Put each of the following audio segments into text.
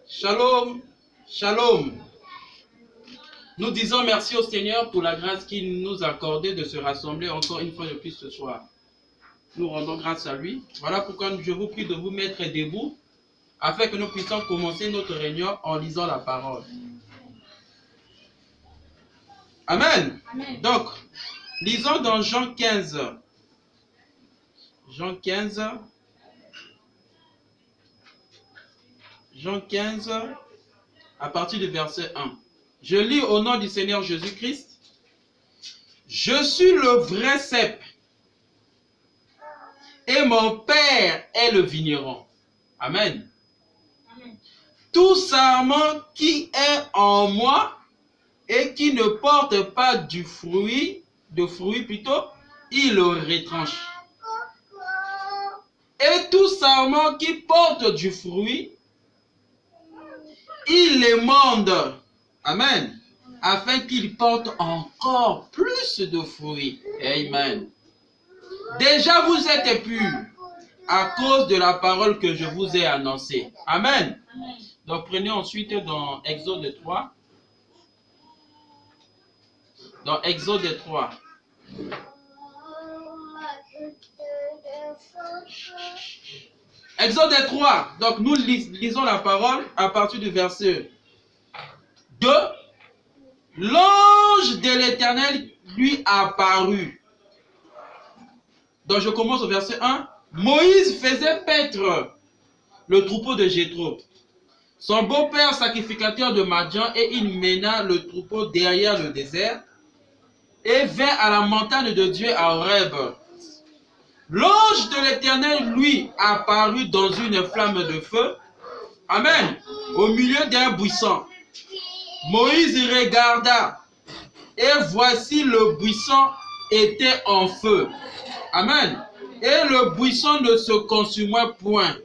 Shalom, shalom. Nous disons merci au Seigneur pour la grâce qu'il nous a accordée de se rassembler encore une fois de plus ce soir. Nous rendons grâce à lui. Voilà pourquoi je vous prie de vous mettre debout afin que nous puissions commencer notre réunion en lisant la parole. Amen. Amen. Donc, lisons dans Jean 15. Jean 15. Jean 15, à partir du verset 1. Je lis au nom du Seigneur Jésus-Christ. Je suis le vrai cep et mon Père est le vigneron. Amen. Amen. Tout sarment qui est en moi et qui ne porte pas de fruit plutôt, il le retranche. Et tout sarment qui porte du fruit, il l'émonde. Amen. Afin qu'il porte encore plus de fruits. Amen. Déjà vous êtes purs à cause de la parole que je vous ai annoncée. Amen. Amen. Donc prenez ensuite dans Exode 3. Dans Exode 3. Exode 3. Donc nous lisons la parole à partir du verset 2. L'ange de l'Éternel lui apparut. Donc je commence au verset 1. Moïse faisait paître le troupeau de Jéthro, son beau-père sacrificateur de Madian, et il mena le troupeau derrière le désert et vint à la montagne de Dieu à Horeb. L'ange de l'Éternel lui apparut dans une flamme de feu. Amen. Au milieu d'un buisson. Moïse regarda et voici le buisson était en feu. Amen. Et le buisson ne se consumait point.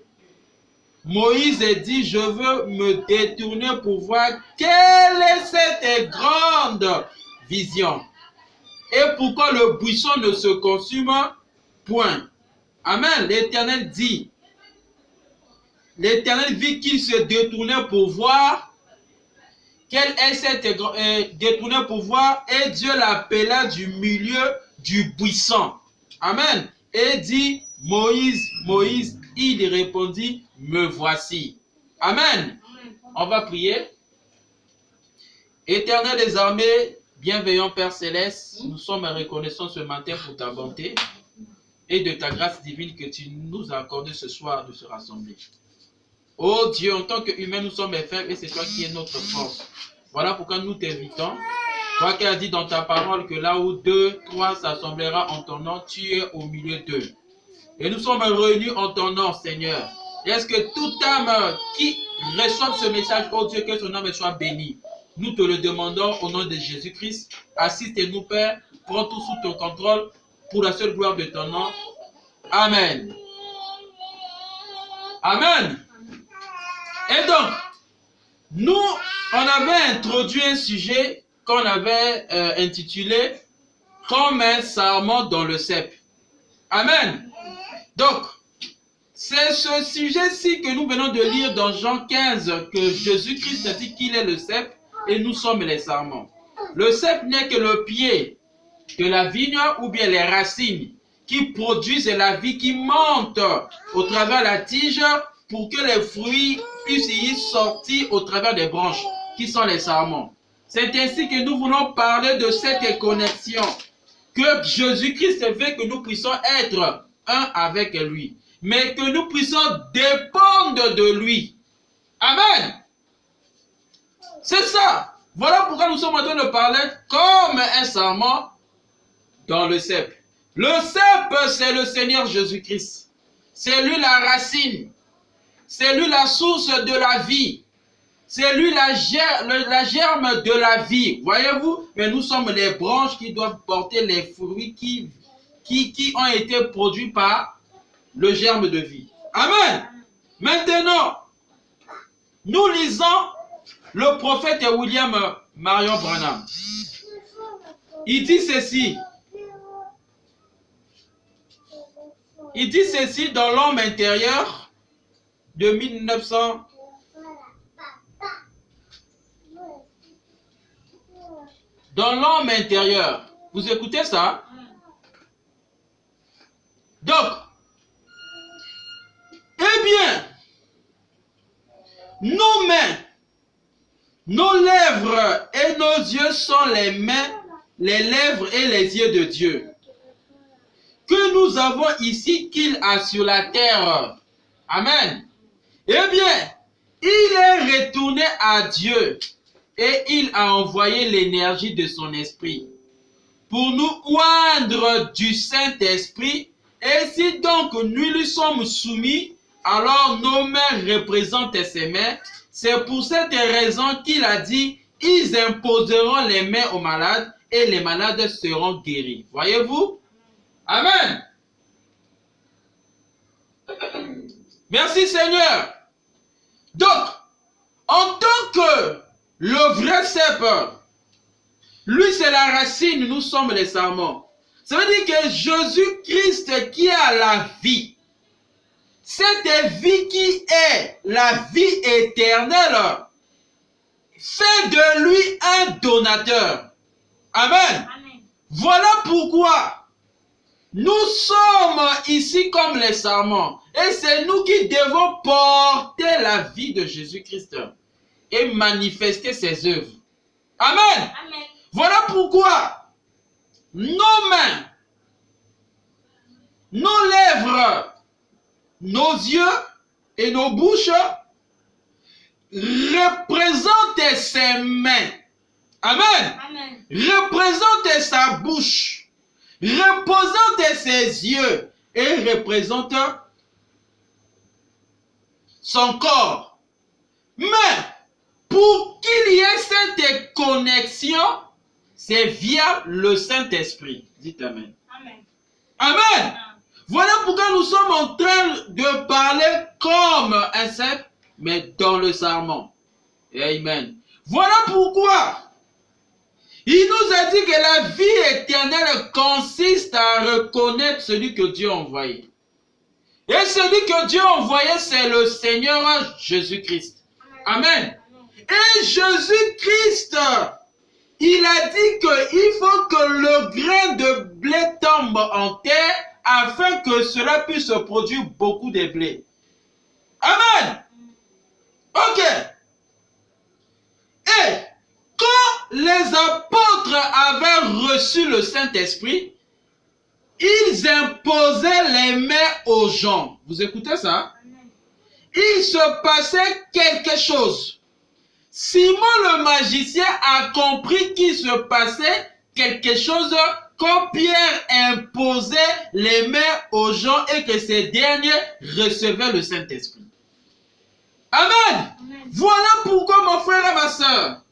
Moïse dit, je veux me détourner pour voir quelle est cette grande vision. Et pourquoi le buisson ne se consume point. Amen. L'Éternel dit, l'Éternel vit qu'il se détournait pour voir quelle est cette détournée pour voir, et Dieu l'appela du milieu du buisson. Amen. Et dit, Moïse, Moïse, il répondit, me voici. Amen. On va prier. Éternel des armées, bienveillant Père Céleste, nous sommes reconnaissants ce matin pour ta bonté et de ta grâce divine que tu nous as accordé ce soir de se rassembler. Oh Dieu, en tant qu'humains, nous sommes faibles et c'est toi qui es notre force. Voilà pourquoi nous t'invitons. Toi qui as dit dans ta parole que là où 2, 3 s'assemblera en ton nom, tu es au milieu d'eux. Et nous sommes réunis en ton nom, Seigneur. Est-ce que toute âme qui reçoit ce message, oh Dieu, que son âme soit bénie. Nous te le demandons au nom de Jésus-Christ. Assiste-nous, Père. Prends tout sous ton contrôle pour la seule gloire de ton nom. Amen. Amen. Et donc, nous, on avait introduit un sujet qu'on avait intitulé « Comme un sarment dans le cep ». Amen. Donc, c'est ce sujet-ci que nous venons de lire dans Jean 15 que Jésus-Christ a dit qu'il est le cep et nous sommes les sarments. Le cep n'est que le pied de la vigne ou bien les racines qui produisent la vie qui monte au travers de la tige pour que les fruits puissent y sortir au travers des branches qui sont les sarments. C'est ainsi que nous voulons parler de cette connexion que Jésus-Christ veut que nous puissions être un avec lui, mais que nous puissions dépendre de lui. Amen. C'est ça. Voilà pourquoi nous sommes en train de parler comme un sarment dans le cep. Le cep, c'est le Seigneur Jésus-Christ. C'est lui la racine. C'est lui la source de la vie. C'est lui la germe de la vie. Voyez-vous? Mais nous sommes les branches qui doivent porter les fruits qui ont été produits par le germe de vie. Amen. Maintenant, nous lisons le prophète William Marion Branham. Il dit ceci. Il dit ceci dans l'homme intérieur de 1900. dans l'homme intérieur. Vous écoutez ça? Donc, eh bien, nos mains, nos lèvres et nos yeux sont les mains, les lèvres et les yeux de Dieu, que nous avons ici qu'il a sur la terre. Amen. Eh bien, il est retourné à Dieu et il a envoyé l'énergie de son esprit pour nous oindre du Saint-Esprit. Et si donc nous lui sommes soumis, alors nos mains représentent ses mains. C'est pour cette raison qu'il a dit, ils imposeront les mains aux malades et les malades seront guéris. Voyez-vous? Amen. Merci Seigneur. Donc, en tant que le vrai cep, lui c'est la racine, nous sommes les sarments. Ça veut dire que Jésus-Christ qui a la vie, cette vie qui est la vie éternelle, fait de lui un donateur. Amen. Amen. Voilà pourquoi nous sommes ici comme les sarments. Et c'est nous qui devons porter la vie de Jésus-Christ et manifester ses œuvres. Amen. Amen. Voilà pourquoi nos mains, nos lèvres, nos yeux et nos bouches représentent ses mains. Amen. Amen. Représentent sa bouche, représentent ses yeux et représentent son corps. Mais pour qu'il y ait cette connexion, c'est via le Saint-Esprit. Dites Amen. Amen. Amen. Voilà pourquoi nous sommes en train de parler comme un cep, mais dans le sarment. Amen. Voilà pourquoi il nous a dit que la vie éternelle consiste à reconnaître celui que Dieu a envoyé. Et celui que Dieu a envoyé, c'est le Seigneur Jésus-Christ. Amen. Et Jésus-Christ, il a dit qu'il faut que le grain de blé tombe en terre afin que cela puisse produire beaucoup de blé. Amen. Ok. Et quand les apôtres avaient reçu le Saint-Esprit, ils imposaient les mains aux gens. Vous écoutez ça? Il se passait quelque chose. Simon le magicien a compris qu'il se passait quelque chose quand Pierre imposait les mains aux gens et que ces derniers recevaient le Saint-Esprit. Amen. Amen. Voilà pourquoi mon frère et ma soeur,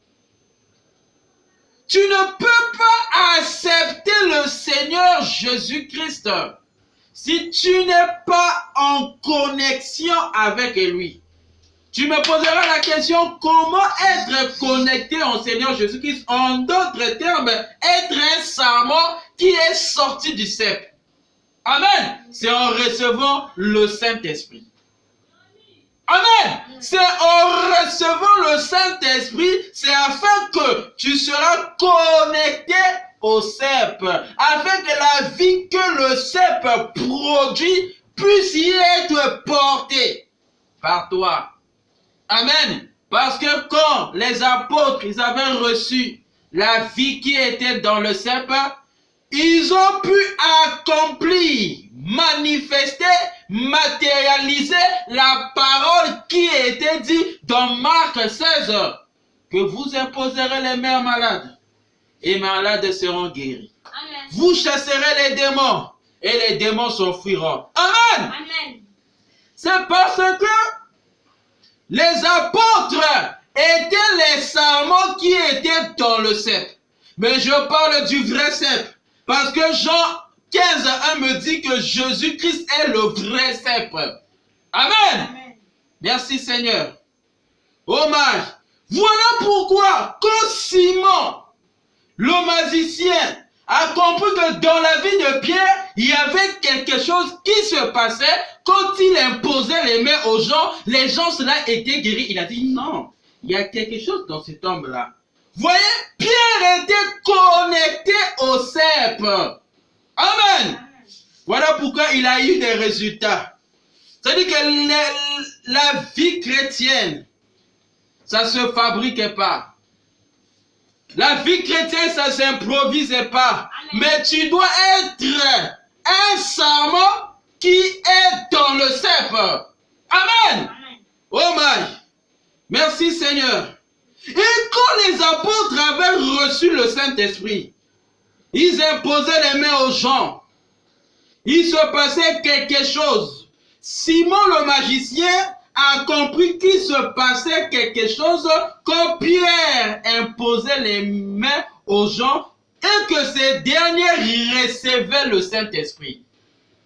tu ne peux pas accepter le Seigneur Jésus-Christ si tu n'es pas en connexion avec lui. Tu me poseras la question, comment être connecté au Seigneur Jésus-Christ? En d'autres termes, être un sarment qui est sorti du cep. Amen. C'est en recevant le Saint-Esprit. Amen. C'est en recevant le Saint-Esprit, c'est afin que tu seras connecté au cep, afin que la vie que le cep produit puisse y être portée par toi. Amen. Parce que quand les apôtres, ils avaient reçu la vie qui était dans le cep, ils ont pu accomplir, manifester, matérialiser la parole qui était dite dans Marc 16, que vous imposerez les mains malades et malades seront guéris. Amen. Vous chasserez les démons et les démons s'enfuiront. Amen. Amen. C'est parce que les apôtres étaient les sarments qui étaient dans le cep. Mais je parle du vrai cep. Parce que Jean 15:1 me dit que Jésus-Christ est le vrai cep. Amen. Amen. Merci Seigneur. Hommage. Voilà pourquoi quand Simon, le magicien, a compris que dans la vie de Pierre, il y avait quelque chose qui se passait. Quand il imposait les mains aux gens, les gens cela étaient guéris. Il a dit non, il y a quelque chose dans cet homme-là. Voyez, Pierre était connecté au cep. Amen. Voilà pourquoi il a eu des résultats. C'est-à-dire que la vie chrétienne, ça ne se fabrique pas. La vie chrétienne, ça ne s'improvise pas. Mais tu dois être un sarment qui est dans le cep. Amen. Oh my. Merci Seigneur. Et quand les apôtres avaient reçu le Saint-Esprit, ils imposaient les mains aux gens. Il se passait quelque chose. Simon le magicien a compris qu'il se passait quelque chose quand Pierre imposait les mains aux gens et que ces derniers recevaient le Saint-Esprit.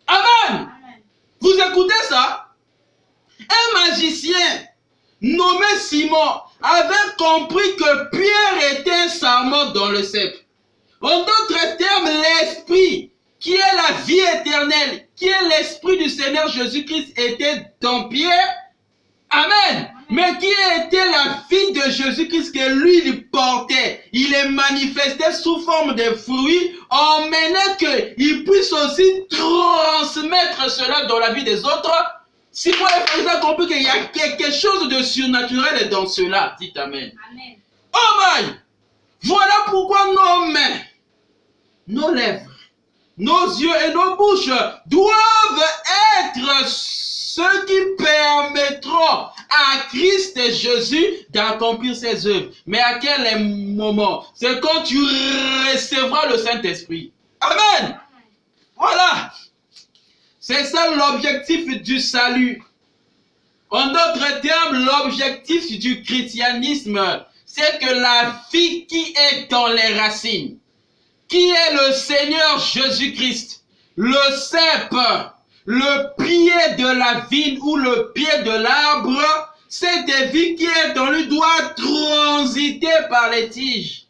Amen. Vous écoutez ça? Un magicien nommé Simon avait compris que Pierre était un sarment dans le cep. En d'autres termes, l'esprit qui est la vie éternelle, qui est l'esprit du Seigneur Jésus-Christ était dans Pierre. Amen. Mais qui était la vie de Jésus-Christ que lui il portait. Il les manifestait sous forme de fruits, en menant qu'il puisse aussi transmettre cela dans la vie des autres. Si vous avez compris qu'il y a quelque chose de surnaturel dans cela, dites Amen. Amen. Oh my! Voilà pourquoi nos mains, nos lèvres, nos yeux et nos bouches doivent être ceux qui permettront à Christ et Jésus d'accomplir ses œuvres. Mais à quel moment? C'est quand tu recevras le Saint-Esprit. Amen. Voilà. C'est ça l'objectif du salut. En d'autres termes, l'objectif du christianisme, c'est que la vie qui est dans les racines, qui est le Seigneur Jésus-Christ, le cep, le pied de la vigne ou le pied de l'arbre, cette vie qui est dans lui doit transiter par les tiges,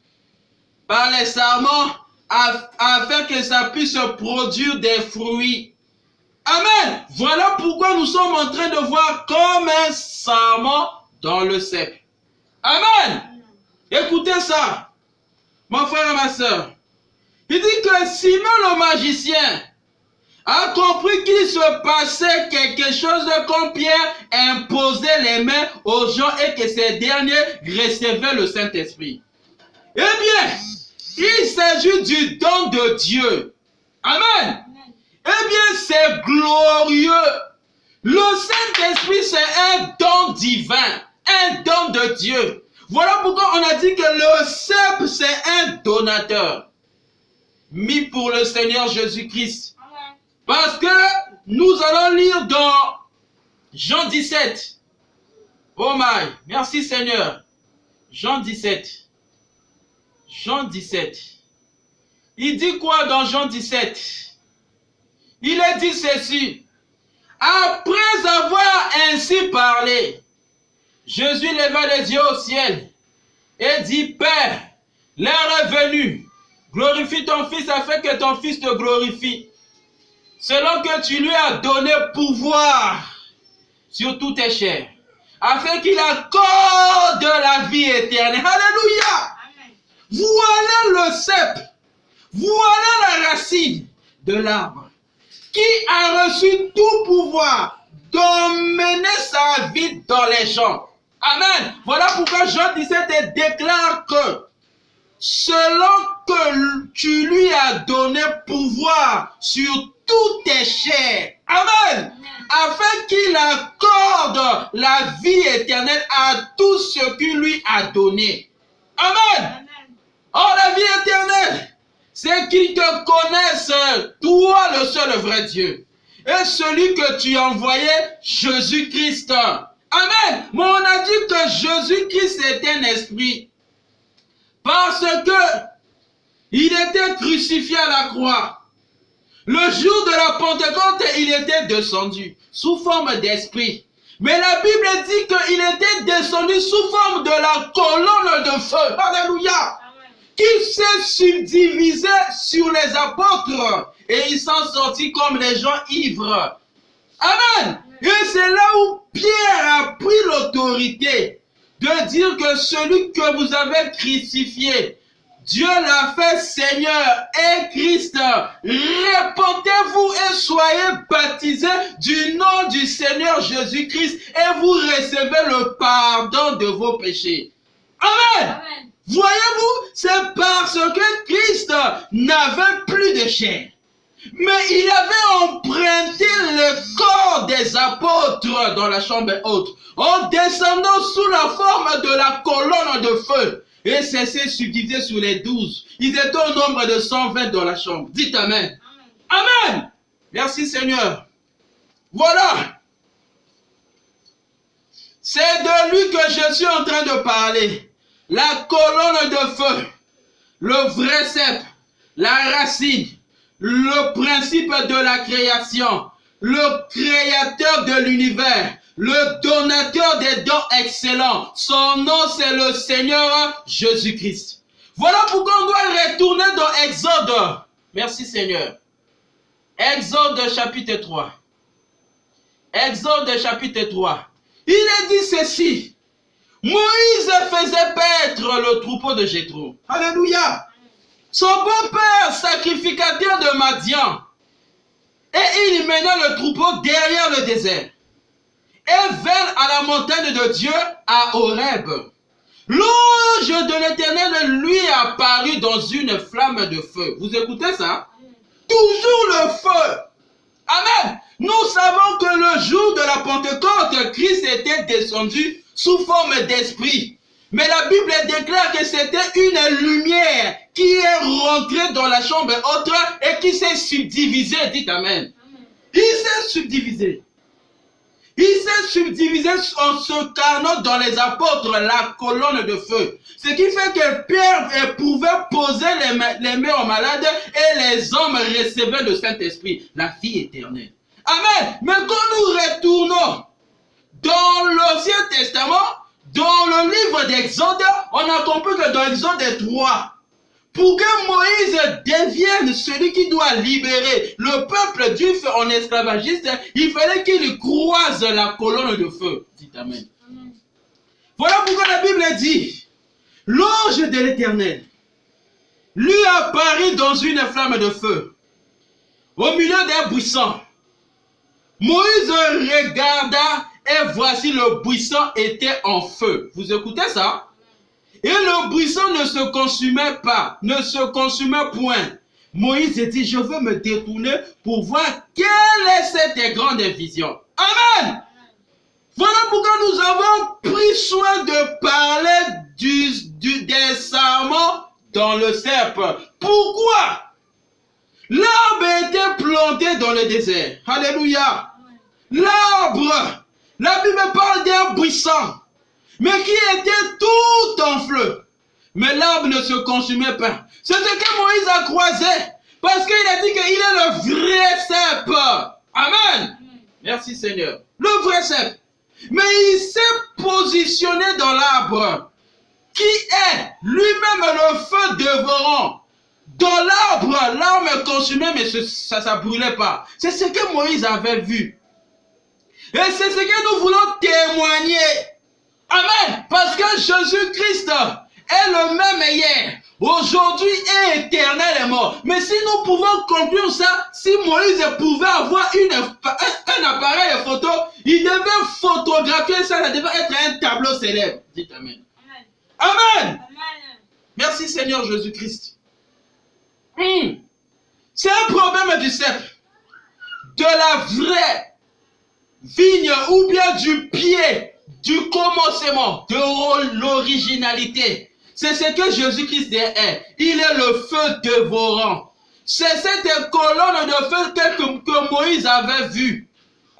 par les sarments, afin que ça puisse produire des fruits. Amen. Voilà pourquoi nous sommes en train de voir comme un sarment dans le cep. Amen. Écoutez ça, mon frère et ma soeur. Il dit que Simon le magicien a compris qu'il se passait quelque chose quand Pierre imposait les mains aux gens et que ces derniers recevaient le Saint-Esprit. Eh bien, il s'agit du don de Dieu. Amen. Eh bien, c'est glorieux. Le Saint-Esprit, c'est un don divin, un don de Dieu. Voilà pourquoi on a dit que le cep, c'est un donateur mis pour le Seigneur Jésus-Christ. Parce que nous allons lire dans Jean 17. Oh my, merci Seigneur. Jean 17. Jean 17. Il dit quoi dans Jean 17? Il a dit ceci. Après avoir ainsi parlé, Jésus leva les yeux au ciel et dit, Père, l'heure est venue. Glorifie ton Fils afin que ton Fils te glorifie. Selon que tu lui as donné pouvoir sur toutes tes chairs, afin qu'il accorde la vie éternelle. Alléluia! Amen. Voilà le cep, voilà la racine de l'arbre, qui a reçu tout pouvoir d'emmener sa vie dans les gens. Amen. Voilà pourquoi Jean 17 déclare que selon que tu lui as donné pouvoir sur toutes tes chairs. Amen. Afin qu'il accorde la vie éternelle à tous ceux qui lui a donné. Amen. Oh, la vie éternelle, c'est qu'ils te connaissent, toi le seul vrai Dieu. Et celui que tu as envoyé, Jésus-Christ. Amen. Mais on a dit que Jésus-Christ est un esprit. Parce que il était crucifié à la croix. Le jour de la Pentecôte, il était descendu sous forme d'esprit. Mais la Bible dit qu'il était descendu sous forme de la colonne de feu. Alléluia. Qui s'est subdivisé sur les apôtres. Et ils sont sortis comme des gens ivres. Amen. Et c'est là où Pierre a pris l'autorité de dire que celui que vous avez crucifié, Dieu l'a fait Seigneur et Christ. Répentez-vous et soyez baptisés du nom du Seigneur Jésus-Christ et vous recevez le pardon de vos péchés. Amen. Amen. Voyez-vous, c'est parce que Christ n'avait plus de chair. Mais il avait emprunté le corps des apôtres dans la chambre haute, en descendant sous la forme de la colonne de feu. Et c'est subdivisé sur les 12. Ils étaient au nombre de 120 dans la chambre. Dites Amen. Amen. Amen. Merci Seigneur. Voilà. C'est de lui que je suis en train de parler. La colonne de feu, le vrai cep, la racine, le principe de la création, le créateur de l'univers, le donateur des dons excellents. Son nom, c'est le Seigneur Jésus-Christ. Voilà pourquoi on doit retourner dans Exode. Merci Seigneur. Exode chapitre 3. Exode chapitre 3. Il est dit ceci. Moïse faisait paître le troupeau de Jéthro. Alléluia. Son beau-père, sacrificateur de Madian. Et il mena le troupeau derrière le désert. Et vint à la montagne de Dieu à Horeb. L'ange de l'Éternel lui apparut dans une flamme de feu. Vous écoutez ça? Toujours le feu. Amen. Nous savons que le jour de la Pentecôte, Christ était descendu sous forme d'esprit. Mais la Bible déclare que c'était une lumière qui est rentrée dans la chambre haute et qui s'est subdivisée. Dites Amen. Il s'est subdivisé. Il s'est subdivisé en se carnant dans les apôtres, la colonne de feu. Ce qui fait que Pierre pouvait poser les mains aux malades et les hommes recevaient le Saint-Esprit, la vie éternelle. Amen. Mais quand nous retournons dans l'Ancien Testament, dans le livre d'Exode, on a compris que dans Exode 3, pour que Moïse devienne celui qui doit libérer le peuple juif en esclavagiste, il fallait qu'il croise la colonne de feu. Dites Amen. Amen. Voilà pourquoi la Bible dit, l'ange de l'Éternel lui apparut dans une flamme de feu, au milieu d'un buisson. Moïse regarda et voici le buisson était en feu. Vous écoutez ça? Et le buisson ne se consumait pas, ne se consumait point. Moïse dit, je veux me détourner pour voir quelle est cette grande vision. Amen. Voilà pourquoi nous avons pris soin de parler des sarments dans le cep. Pourquoi? L'arbre était planté dans le désert. Alléluia. L'arbre, la Bible parle d'un buisson, mais qui était tout en feu. Mais l'arbre ne se consumait pas. C'est ce que Moïse a croisé. Parce qu'il a dit qu'il est le vrai cep. Amen. Merci Seigneur. Le vrai cep. Mais il s'est positionné dans l'arbre, qui est lui-même le feu dévorant. Dans l'arbre, l'arbre consumait, mais ça ne brûlait pas. C'est ce que Moïse avait vu. Et c'est ce que nous voulons témoigner. Amen. Parce que Jésus-Christ est le même hier, aujourd'hui et éternellement. Mais si nous pouvons conclure ça, si Moïse pouvait avoir un appareil photo, il devait photographier ça, ça devait être un tableau célèbre. Dites Amen. Amen. Amen. Amen. Merci Seigneur Jésus-Christ. C'est un problème du cep, de la vraie vigne ou bien du pied, du commencement, de l'originalité. C'est ce que Jésus-Christ est. Il est le feu dévorant. C'est cette colonne de feu que Moïse avait vue.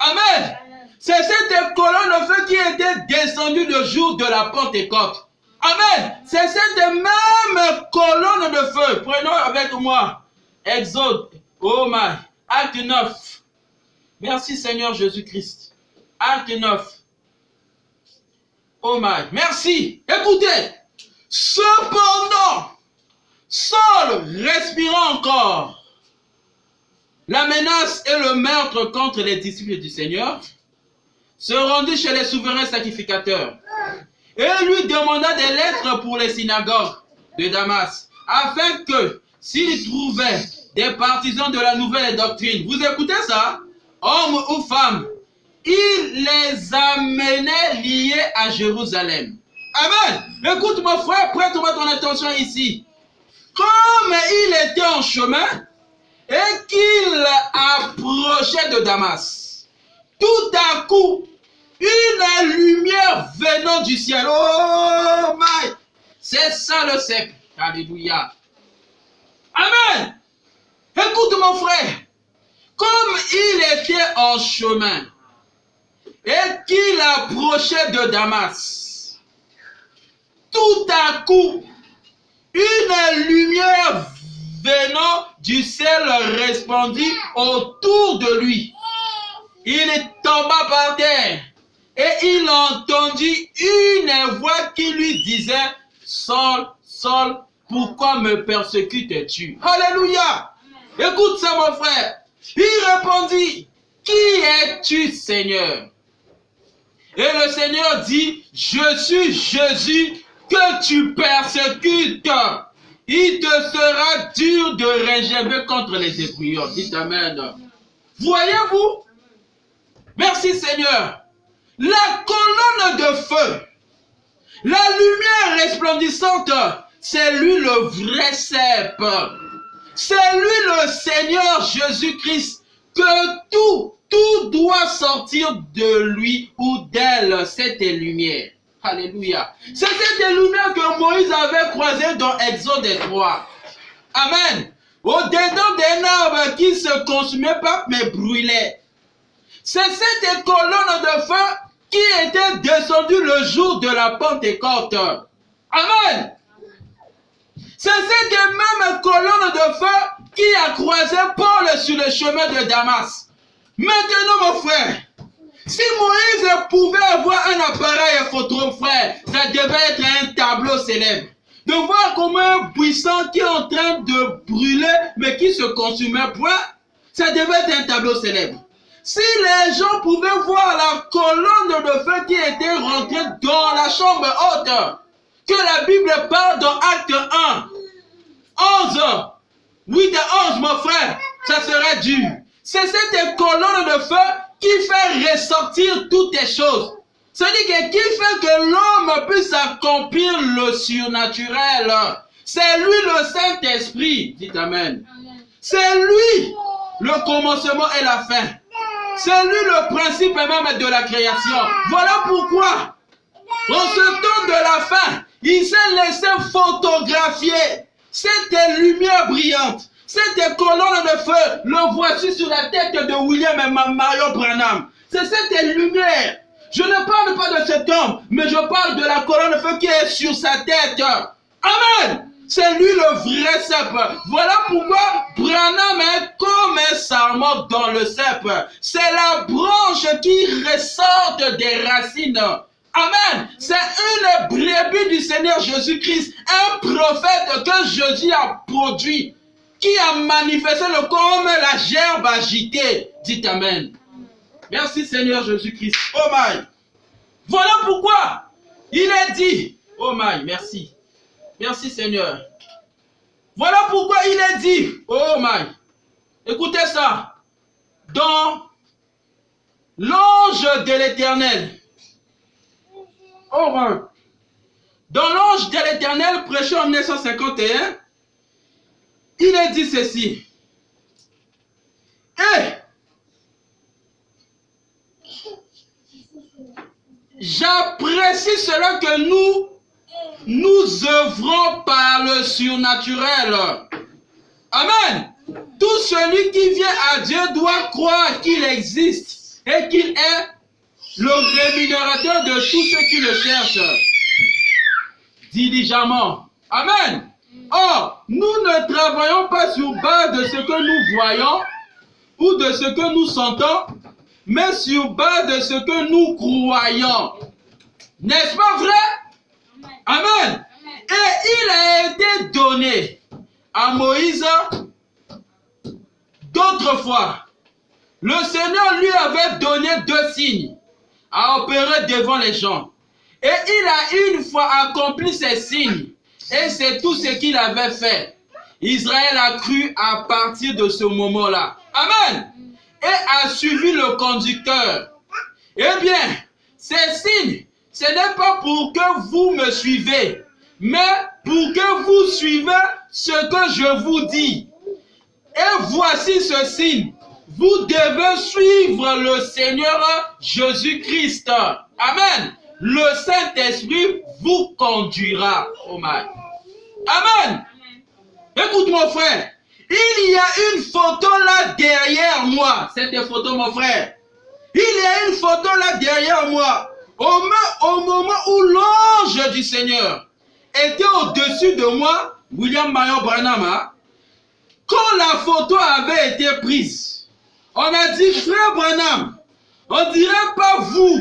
Amen. C'est cette colonne de feu qui était descendue le jour de la Pentecôte. Amen. C'est cette même colonne de feu. Prenons avec moi Exode, oh my, Acte 9. Merci Seigneur Jésus-Christ. Acte 9. Oh my, merci. Écoutez. Cependant, Saul respirant encore la menace et le meurtre contre les disciples du Seigneur, se rendit chez les souverains sacrificateurs et lui demanda des lettres pour les synagogues de Damas, afin que, s'il trouvait des partisans de la nouvelle doctrine, vous écoutez ça, hommes ou femmes, il les amenait liés à Jérusalem. Amen. Écoute mon frère, prête-moi ton attention ici. Comme il était en chemin et qu'il approchait de Damas, tout à coup, une lumière venant du ciel. Oh my! C'est ça le cep. Alléluia. Amen. Écoute mon frère. Comme il était en chemin et qu'il approchait de Damas, tout à coup, une lumière venant du ciel resplendit autour de lui. Il tomba par terre et il entendit une voix qui lui disait, Saul, Saul, pourquoi me persécutes-tu? Alléluia! Écoute ça mon frère. Il répondit, qui es-tu Seigneur? Et le Seigneur dit, je suis Jésus que tu persécutes. Il te sera dur de réserver contre les ébrouilleurs. Dites Amen. Voyez-vous? Merci Seigneur. La colonne de feu, la lumière resplendissante, c'est lui le vrai cep. C'est lui le Seigneur Jésus-Christ. Que tout doit sortir de lui ou d'elle, cette lumière. Alléluia. C'est cette lumière que Moïse avait croisée dans Exode 3. Amen. Au-dedans d'un arbre qui ne se consumait pas mais brûlait. C'est cette colonne de feu qui était descendue le jour de la Pentecôte. Amen. C'est cette même colonne de feu qui a croisé Paul sur le chemin de Damas. Maintenant, mon frère, si Moïse pouvait avoir un appareil photo, frère, ça devait être un tableau célèbre. De voir comment un buisson qui est en train de brûler, mais qui se consumait point, ça devait être un tableau célèbre. Si les gens pouvaient voir la colonne de feu qui était rentrée dans la chambre haute, que la Bible parle dans Acte 1, 11, 8 et 11, mon frère, ça serait dur. C'est cette colonne de feu qui fait ressortir toutes les choses. C'est-à-dire qui fait que l'homme puisse accomplir le surnaturel. C'est lui le Saint-Esprit. Dites Amen. C'est lui le commencement et la fin. C'est lui le principe même de la création. Voilà pourquoi, en ce temps de la fin, il s'est laissé photographier cette lumière brillante. Cette colonne de feu, le voici sur la tête de William et Marion Branham. C'est cette lumière. Je ne parle pas de cet homme, mais je parle de la colonne de feu qui est sur sa tête. Amen. C'est lui le vrai cep. Voilà pourquoi Branham est comme un sarment dans le cep. C'est la branche qui ressort des racines. Amen. C'est une brebis du Seigneur Jésus-Christ, un prophète que Jésus a produit, qui a manifesté le comme la gerbe agitée. Dites Amen. Merci Seigneur Jésus-Christ. Oh my. Voilà pourquoi il est dit. Oh my, merci. Merci Seigneur. Voilà pourquoi il est dit. Oh my. Écoutez ça. Dans l'ange de l'Éternel. Oh my. Dans l'ange de l'Éternel prêché en 1951. Il est dit ceci. Et j'apprécie cela que nous œuvrons par le surnaturel. Amen. Tout celui qui vient à Dieu doit croire qu'il existe et qu'il est le rémunérateur de tous ceux qui le cherchent diligemment. Amen. Or, nous ne travaillons pas sur base de ce que nous voyons ou de ce que nous sentons, mais sur base de ce que nous croyons. N'est-ce pas vrai? Amen. Et il a été donné à Moïse d'autres fois. Le Seigneur lui avait donné 2 signes à opérer devant les gens. Et il a une fois accompli ces signes. Et c'est tout ce qu'il avait fait. Israël a cru à partir de ce moment-là. Amen. Et a suivi le conducteur. Eh bien, ces signes, ce n'est pas pour que vous me suivez, mais pour que vous suivez ce que je vous dis. Et voici ce signe. Vous devez suivre le Seigneur Jésus-Christ. Amen. Le Saint-Esprit vous conduira. Oh my. Amen. Écoute mon frère. Il y a une photo là derrière moi. Cette photo mon frère. Il y a une photo là derrière moi. Au moment où l'ange du Seigneur était au-dessus de moi, William Marion Branham, quand la photo avait été prise, on a dit, frère Branham, on ne dirait pas vous.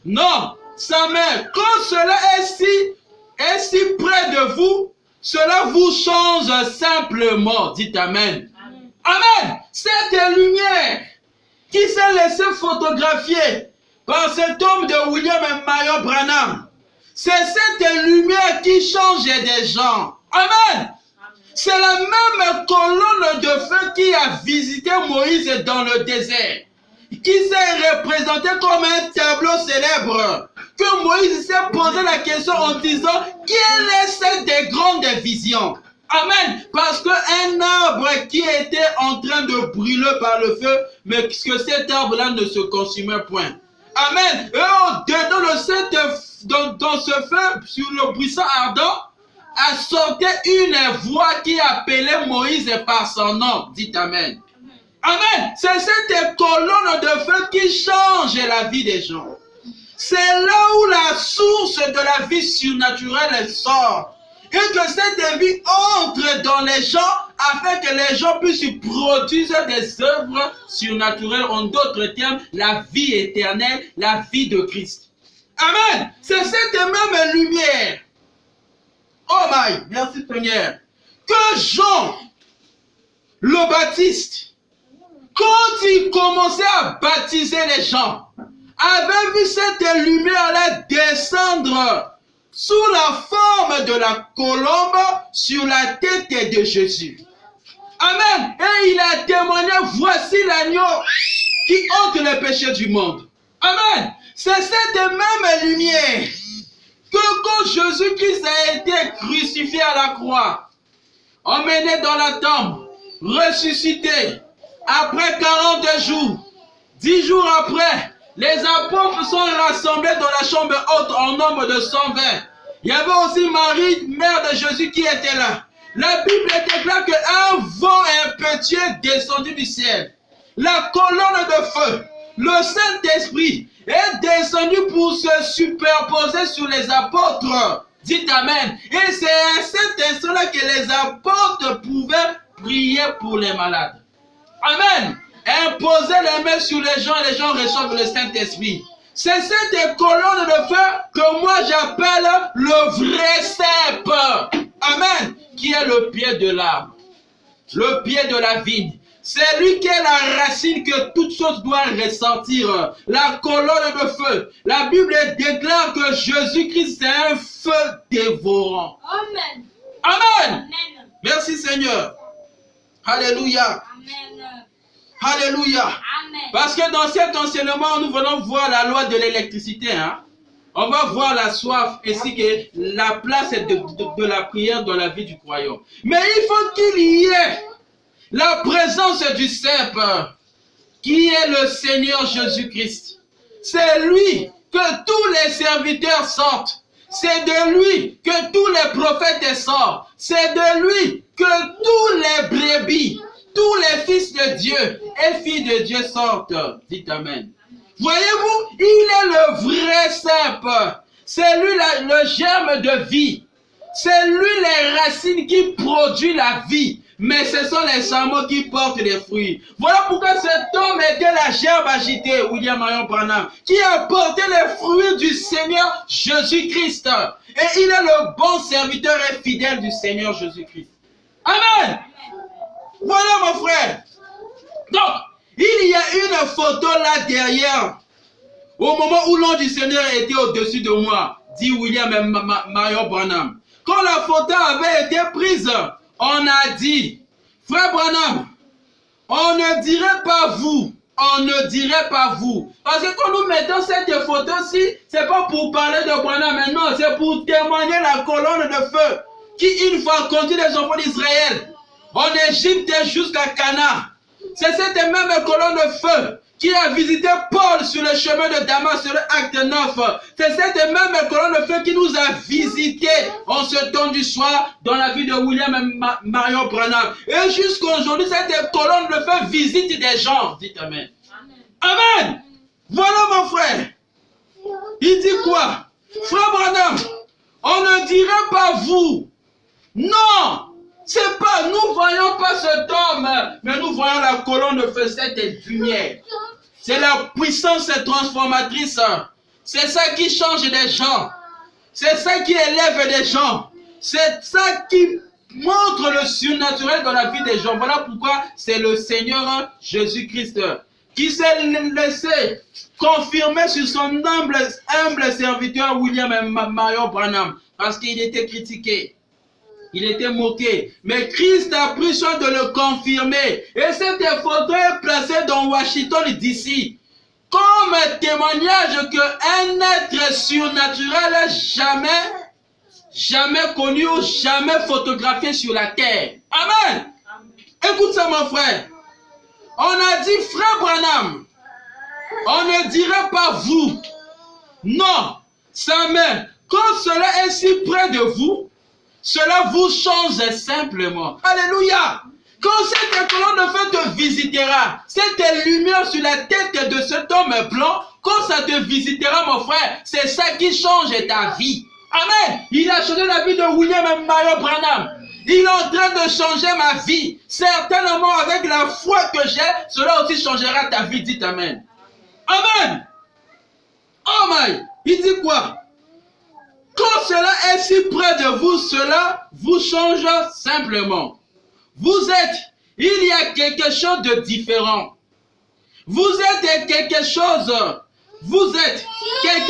Non, sa mère, quand cela est si près de vous, cela vous change simplement. Dites Amen. Amen. Cette lumière qui s'est laissée photographier par cet homme de William Marion Branham, c'est cette lumière qui change des gens. Amen. C'est la même colonne de feu qui a visité Moïse dans le désert, qui s'est représenté comme un tableau célèbre, que Moïse s'est posé la question en disant, quelle est cette des grandes visions? Amen. Parce qu'un arbre qui était en train de brûler par le feu, mais que cet arbre-là ne se consumait point. Amen. Et dans ce feu, sur le buisson ardent, a sorti une voix qui appelait Moïse par son nom. Dites Amen. Amen. C'est cette colonne de feu qui change la vie des gens. C'est là où la source de la vie surnaturelle sort. Et que cette vie entre dans les gens afin que les gens puissent produire des œuvres surnaturelles. En d'autres termes, la vie éternelle, la vie de Christ. Amen. C'est cette même lumière. Oh my, merci Seigneur. Que Jean, le Baptiste, quand il commençait à baptiser les gens, avait vu cette lumière-là descendre sous la forme de la colombe sur la tête de Jésus. Amen. Et il a témoigné, voici l'agneau qui ôte les péchés du monde. Amen. C'est cette même lumière que quand Jésus-Christ a été crucifié à la croix, emmené dans la tombe, ressuscité, après 40 jours, 10 jours après, les apôtres sont rassemblés dans la chambre haute en nombre de 120. Il y avait aussi Marie, mère de Jésus, qui était là. La Bible déclare qu'un vent impétueux descendu du ciel. La colonne de feu, le Saint-Esprit, est descendu pour se superposer sur les apôtres. Dites Amen. Et c'est à cet instant-là que les apôtres pouvaient prier pour les malades. Amen. Imposer les mains sur les gens et les gens reçoivent le Saint-Esprit. C'est cette colonne de feu que moi j'appelle le vrai cep. Amen. Qui est le pied de l'arbre, le pied de la vigne. C'est lui qui est la racine que toute chose doit ressentir. La colonne de feu. La Bible déclare que Jésus-Christ est un feu dévorant. Amen. Amen. Amen. Merci Seigneur. Alléluia. Amen. Alléluia. Amen. Parce que dans cet enseignement, nous venons voir la loi de l'électricité. On va voir la soif ainsi que la place de la prière dans la vie du croyant. Mais il faut qu'il y ait la présence du cep qui est le Seigneur Jésus-Christ. C'est lui que tous les serviteurs sortent. C'est de lui que tous les prophètes sortent. C'est de lui que tous les brebis, tous les fils de Dieu et filles de Dieu sortent. Dites Amen. Voyez-vous, il est le vrai cep. C'est lui le germe de vie. C'est lui les racines qui produisent la vie. Mais ce sont les chameaux qui portent les fruits. Voilà pourquoi cet homme était la gerbe agitée, William Marion Branham, qui a porté les fruits du Seigneur Jésus-Christ. Et il est le bon serviteur et fidèle du Seigneur Jésus-Christ. Amen. Voilà mon frère. Donc, il y a une photo là derrière Au moment où l'ange du Seigneur était au-dessus de moi, dit William Marion Branham. Quand la photo avait été prise, on a dit, frère Branham, on ne dirait pas vous. On ne dirait pas vous. Parce que quand nous mettons cette photo-ci, c'est pas pour parler de Branham, mais non, c'est pour témoigner la colonne de feu qui, une fois, conduit les enfants d'Israël en Égypte jusqu'à Cana. C'est cette même colonne de feu qui a visité Paul sur le chemin de Damas, sur l'acte 9. C'est cette même colonne de feu qui nous a visité en ce temps du soir dans la vie de William et Marion Branham. Et jusqu'à aujourd'hui, cette colonne de feu visite des gens. Dites Amen. Amen. Voilà mon frère. Il dit quoi? Frère Branham, on ne dirait pas vous. Non. C'est pas, nous voyons pas cet homme, mais nous voyons la colonne de feu, cette lumière. C'est la puissance transformatrice. C'est ça qui change des gens. C'est ça qui élève des gens. C'est ça qui montre le surnaturel dans la vie des gens. Voilà pourquoi c'est le Seigneur Jésus-Christ qui s'est laissé confirmer sur son humble serviteur William et Marion Branham. Parce qu'il était critiqué. Il était moqué. Mais Christ a pris soin de le confirmer. Et cette photo est placée dans Washington DC. Comme témoignage qu'un être surnaturel jamais connu ou jamais photographié sur la terre. Amen. Écoute ça mon frère. On a dit frère Branham. On ne dirait pas vous. Non. Ça mais quand cela est si près de vous, cela vous change simplement. Alléluia. Quand cette colonne de feu te visitera, cette lumière sur la tête de cet homme blanc, quand ça te visitera, mon frère, c'est ça qui change ta vie. Amen. Il a changé la vie de William et Marion Branham. Il est en train de changer ma vie. Certainement, avec la foi que j'ai, cela aussi changera ta vie. Dites Amen. Amen. Oh my. Il dit quoi? Quand cela est si près de vous, cela vous change simplement. Il y a quelque chose de différent. Quelque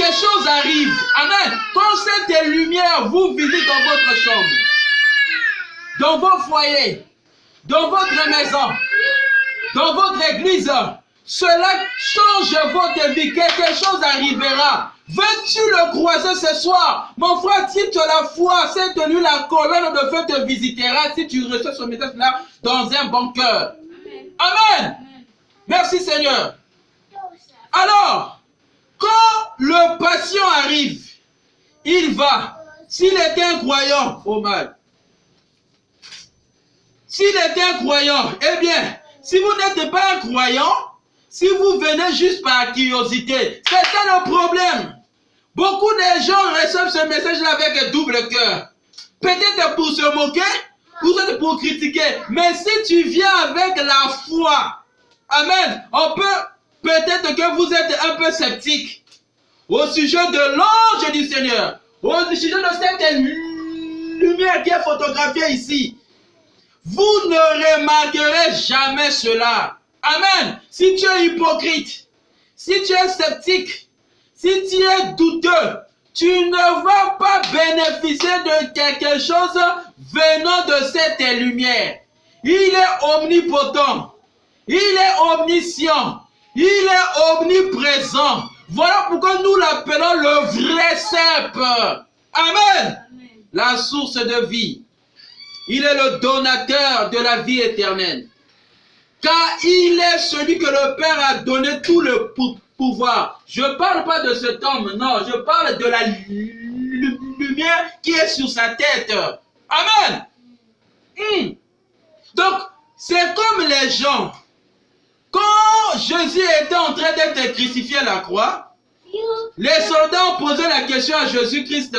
chose arrive. Amen. Quand cette lumière vous visite dans votre chambre, dans vos foyers, dans votre maison, dans votre église, cela change votre vie. Quelque chose arrivera. Veux-tu le croiser ce soir? Mon frère, si tu as la foi, cette nuit, la colonne de feu te visitera si tu reçois ce message-là dans un bon cœur. Amen. Merci Seigneur. Alors, quand le patient arrive, il va. S'il était un croyant, oh mal. S'il était un croyant, eh bien, si vous n'êtes pas un croyant, si vous venez juste par curiosité, c'est ça le problème. Beaucoup de gens reçoivent ce message-là avec un double cœur. Peut-être pour se moquer, ou pour critiquer. Mais si tu viens avec la foi, amen, on peut, peut-être que vous êtes un peu sceptique au sujet de l'ange du Seigneur, au sujet de cette lumière qui est photographiée ici. Vous ne remarquerez jamais cela. Amen. Si tu es hypocrite, si tu es sceptique, si tu es douteux, tu ne vas pas bénéficier de quelque chose venant de cette lumière. Il est omnipotent, il est omniscient, il est omniprésent. Voilà pourquoi nous l'appelons le vrai cep. Amen. La source de vie. Il est le donateur de la vie éternelle. Car il est celui que le Père a donné tout le pouvoir. Je ne parle pas de cet homme, non. Je parle de la lumière qui est sur sa tête. Amen. Donc, c'est comme les gens. Quand Jésus était en train d'être crucifié à la croix, les soldats ont posé la question à Jésus-Christ.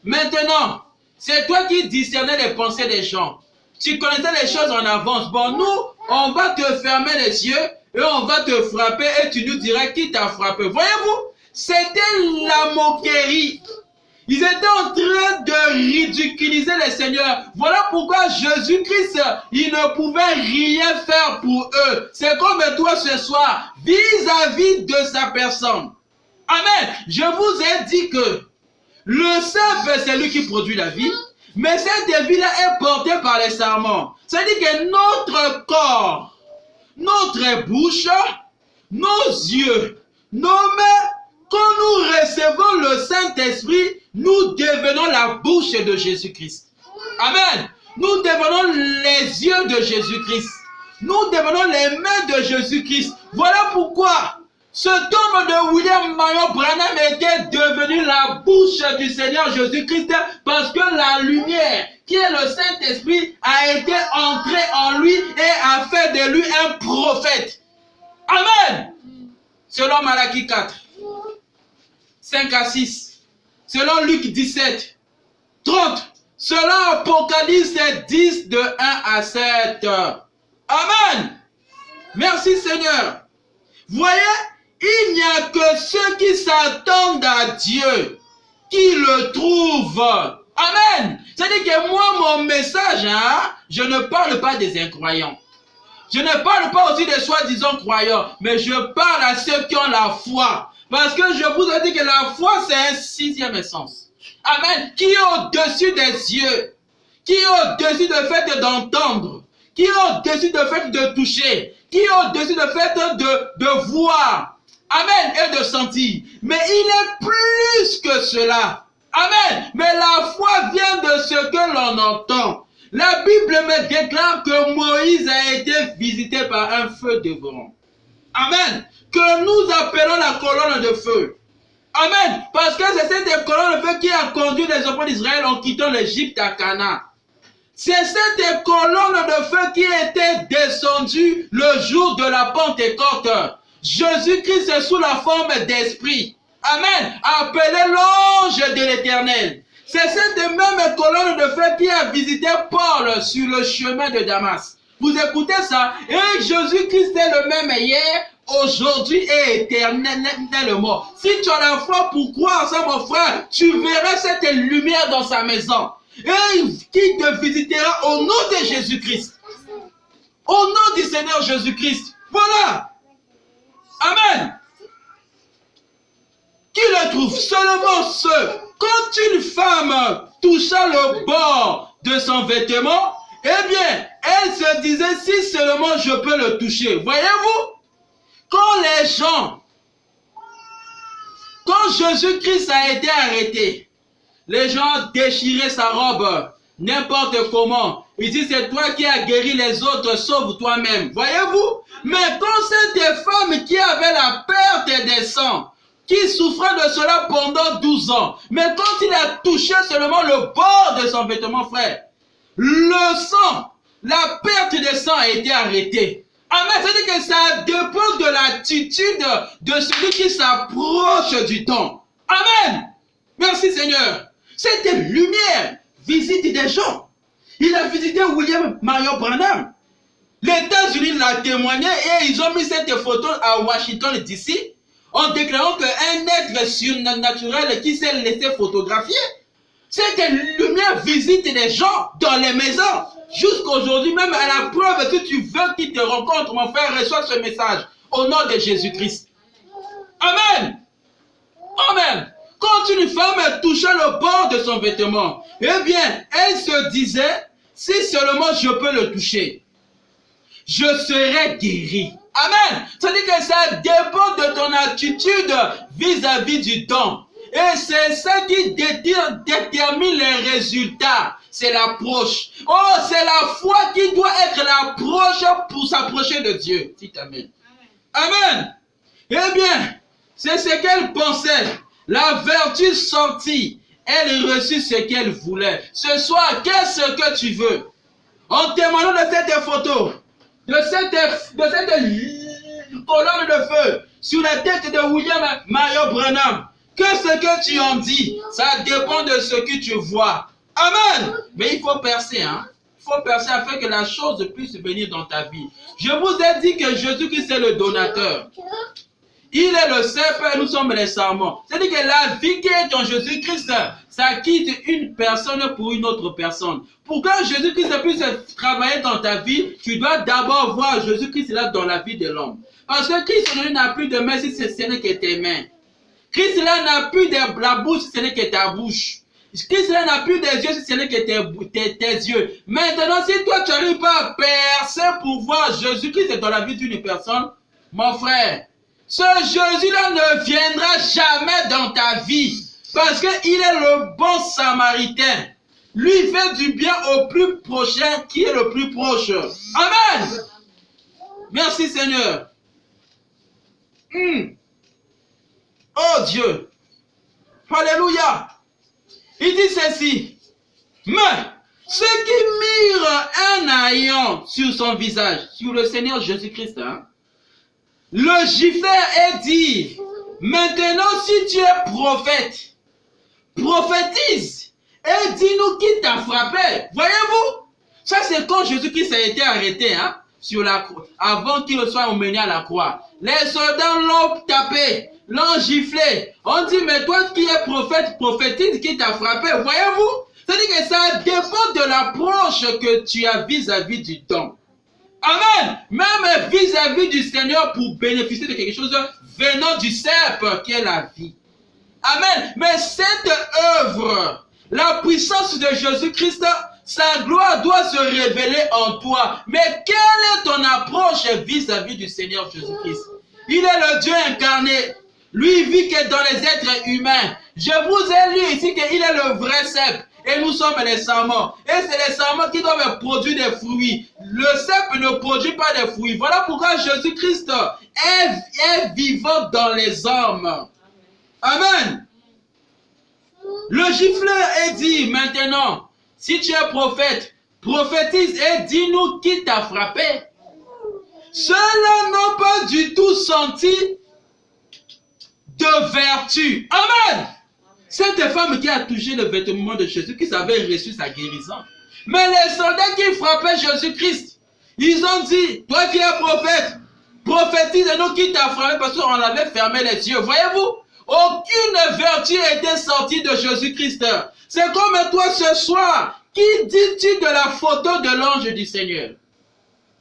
Maintenant, c'est toi qui discernais les pensées des gens. Tu connaissais les choses en avance. Bon, nous, on va te fermer les yeux et on va te frapper et tu nous diras qui t'a frappé. Voyez-vous, c'était la moquerie. Ils étaient en train de ridiculiser le Seigneur. Voilà pourquoi Jésus-Christ, il ne pouvait rien faire pour eux. C'est comme toi ce soir, vis-à-vis de sa personne. Amen. Je vous ai dit que le cep, c'est lui qui produit la vie, mais cette vie-là est portée par les sarments. C'est-à-dire que notre corps, notre bouche, nos yeux, nos mains, quand nous recevons le Saint-Esprit, nous devenons la bouche de Jésus-Christ. Amen. Nous devenons les yeux de Jésus-Christ. Nous devenons les mains de Jésus-Christ. Voilà pourquoi ce tombe de William Marion Branham était devenu la bouche du Seigneur Jésus-Christ, parce que la lumière, qui est le Saint-Esprit, a été entrée en lui et a fait de lui un prophète. Amen. Selon Malachie 4, 5 à 6. Selon Luc 17, 30. Selon Apocalypse 10, de 1 à 7. Amen. Merci Seigneur. Voyez, il n'y a que ceux qui s'attendent à Dieu qui le trouvent. Amen. C'est-à-dire que moi, mon message, je ne parle pas des incroyants. Je ne parle pas aussi des soi-disant croyants, mais je parle à ceux qui ont la foi. Parce que je vous ai dit que la foi, c'est un sixième essence. Amen. Qui est au-dessus des yeux, qui est au-dessus du fait d'entendre, qui est au-dessus du fait de toucher, qui est au-dessus du fait de voir. Amen. Et de sentir. Mais il est plus que cela. Amen. Mais la foi vient de ce que l'on entend. La Bible me déclare que Moïse a été visité par un feu dévorant. Amen. Que nous appelons la colonne de feu. Amen. Parce que c'est cette colonne de feu qui a conduit les enfants d'Israël en quittant l'Égypte à Canaan. C'est cette colonne de feu qui était descendue le jour de la Pentecôte. Jésus-Christ est sous la forme d'esprit. Amen. Appelé l'ange de l'Éternel. C'est cette même colonne de feu qui a visité Paul sur le chemin de Damas. Vous écoutez ça? Et Jésus-Christ est le même hier, aujourd'hui et éternellement. Si tu as la foi pour croire ça, mon frère, tu verras cette lumière dans sa maison. Et qui te visitera au nom de Jésus-Christ. Au nom du Seigneur Jésus-Christ. Voilà. Amen. Qui le trouve? Seulement ceux. Quand une femme toucha le bord de son vêtement, eh bien, elle se disait, si seulement je peux le toucher. Voyez-vous? Quand Jésus-Christ a été arrêté, les gens déchiraient sa robe, n'importe comment. Ils disent, c'est toi qui as guéri les autres, sauve toi-même. Voyez-vous? Mais quand cette femme qui avait la perte des sangs, qui souffrait de cela pendant 12 ans, mais quand il a touché seulement le bord de son vêtement, frère, le sang, la perte de sang a été arrêtée. Amen. C'est-à-dire que ça dépend de l'attitude de celui qui s'approche du temps. Amen. Merci Seigneur. Cette lumière visite des gens. Il a visité William Marion Branham. Les États-Unis l'ont témoigné et ils ont mis cette photo à Washington DC en déclarant qu'un être surnaturel qui s'est laissé photographier. Cette lumière visite des gens dans les maisons. Jusqu'aujourd'hui, même à la preuve, si tu veux qu'il te rencontre, mon frère, reçois ce message au nom de Jésus-Christ. Amen. Amen. Quand une femme touchait le bord de son vêtement, eh bien, elle se disait, si seulement je peux le toucher, je serai guéri. Amen. C'est-à-dire que ça dépend de ton attitude vis-à-vis du don. Et c'est ça qui détermine les résultats. C'est l'approche. Oh, c'est la foi qui doit être l'approche pour s'approcher de Dieu. Dites Amen. Amen. Eh bien, c'est ce qu'elle pensait. La vertu sortit. Elle reçut ce qu'elle voulait. Ce soir, qu'est-ce que tu veux? En témoignant de cette photo, de cette colonne de feu sur la tête de William Marion Branham, qu'est-ce que tu en dis? Ça dépend de ce que tu vois. Amen. Mais il faut percer, hein. Il faut percer afin que la chose puisse venir dans ta vie. Je vous ai dit que Jésus-Christ est le donateur. Il est le cep et nous sommes les sarments. C'est-à-dire que la vie qui est en Jésus-Christ, ça quitte une personne pour une autre personne. Pour que Jésus-Christ puisse travailler dans ta vie, tu dois d'abord voir Jésus-Christ là dans la vie de l'homme. Parce que Christ aujourd'hui n'a plus de main si ce n'est que tes mains. Christ là n'a plus de la bouche si ce n'est que ta bouche. Christ là n'a plus des yeux si ce n'est que tes yeux. Maintenant, si toi tu n'arrives pas à percer pour voir Jésus-Christ dans la vie d'une personne, mon frère, ce Jésus-là ne viendra jamais dans ta vie. Parce qu'il est le bon samaritain. Lui fait du bien au plus prochain qui est le plus proche. Amen. Merci Seigneur. Oh Dieu. Alléluia. Il dit ceci. Mais ceux qui mirent un haillon sur son visage, sur le Seigneur Jésus-Christ, le giflèrent et dit, maintenant si tu es prophète, prophétise et dis-nous qui t'a frappé. Voyez-vous? Ça c'est quand Jésus-Christ a été arrêté sur la croix, avant qu'il soit emmené à la croix. Les soldats l'ont tapé, l'ont giflé. On dit, mais toi qui es prophète, prophétise qui t'a frappé. Voyez-vous? C'est-à-dire que ça dépend de l'approche que tu as vis-à-vis du don. Amen. Même vis-à-vis du Seigneur pour bénéficier de quelque chose venant du cep qui est la vie. Amen. Mais cette œuvre, la puissance de Jésus-Christ, sa gloire doit se révéler en toi. Mais quelle est ton approche vis-à-vis du Seigneur Jésus-Christ? Il est le Dieu incarné. Lui vit que dans les êtres humains. Je vous ai lu ici qu'il est le vrai cep. Et nous sommes les sarments. Et c'est les sarments qui doivent produire des fruits. Le cep ne produit pas de fruits. Voilà pourquoi Jésus-Christ est vivant dans les hommes. Amen. Le gifleur est dit maintenant, si tu es prophète, prophétise et dis-nous qui t'a frappé. Ceux-là n'ont pas du tout senti de vertu. Amen. Cette femme qui a touché le vêtement de Jésus, qui avait reçu sa guérison. Mais les soldats qui frappaient Jésus-Christ, ils ont dit, toi qui es prophète, prophétise et nous qui t'a frappé parce qu'on avait fermé les yeux. Voyez-vous, aucune vertu était sortie de Jésus-Christ. C'est comme toi ce soir, qui dis-tu de la photo de l'ange du Seigneur?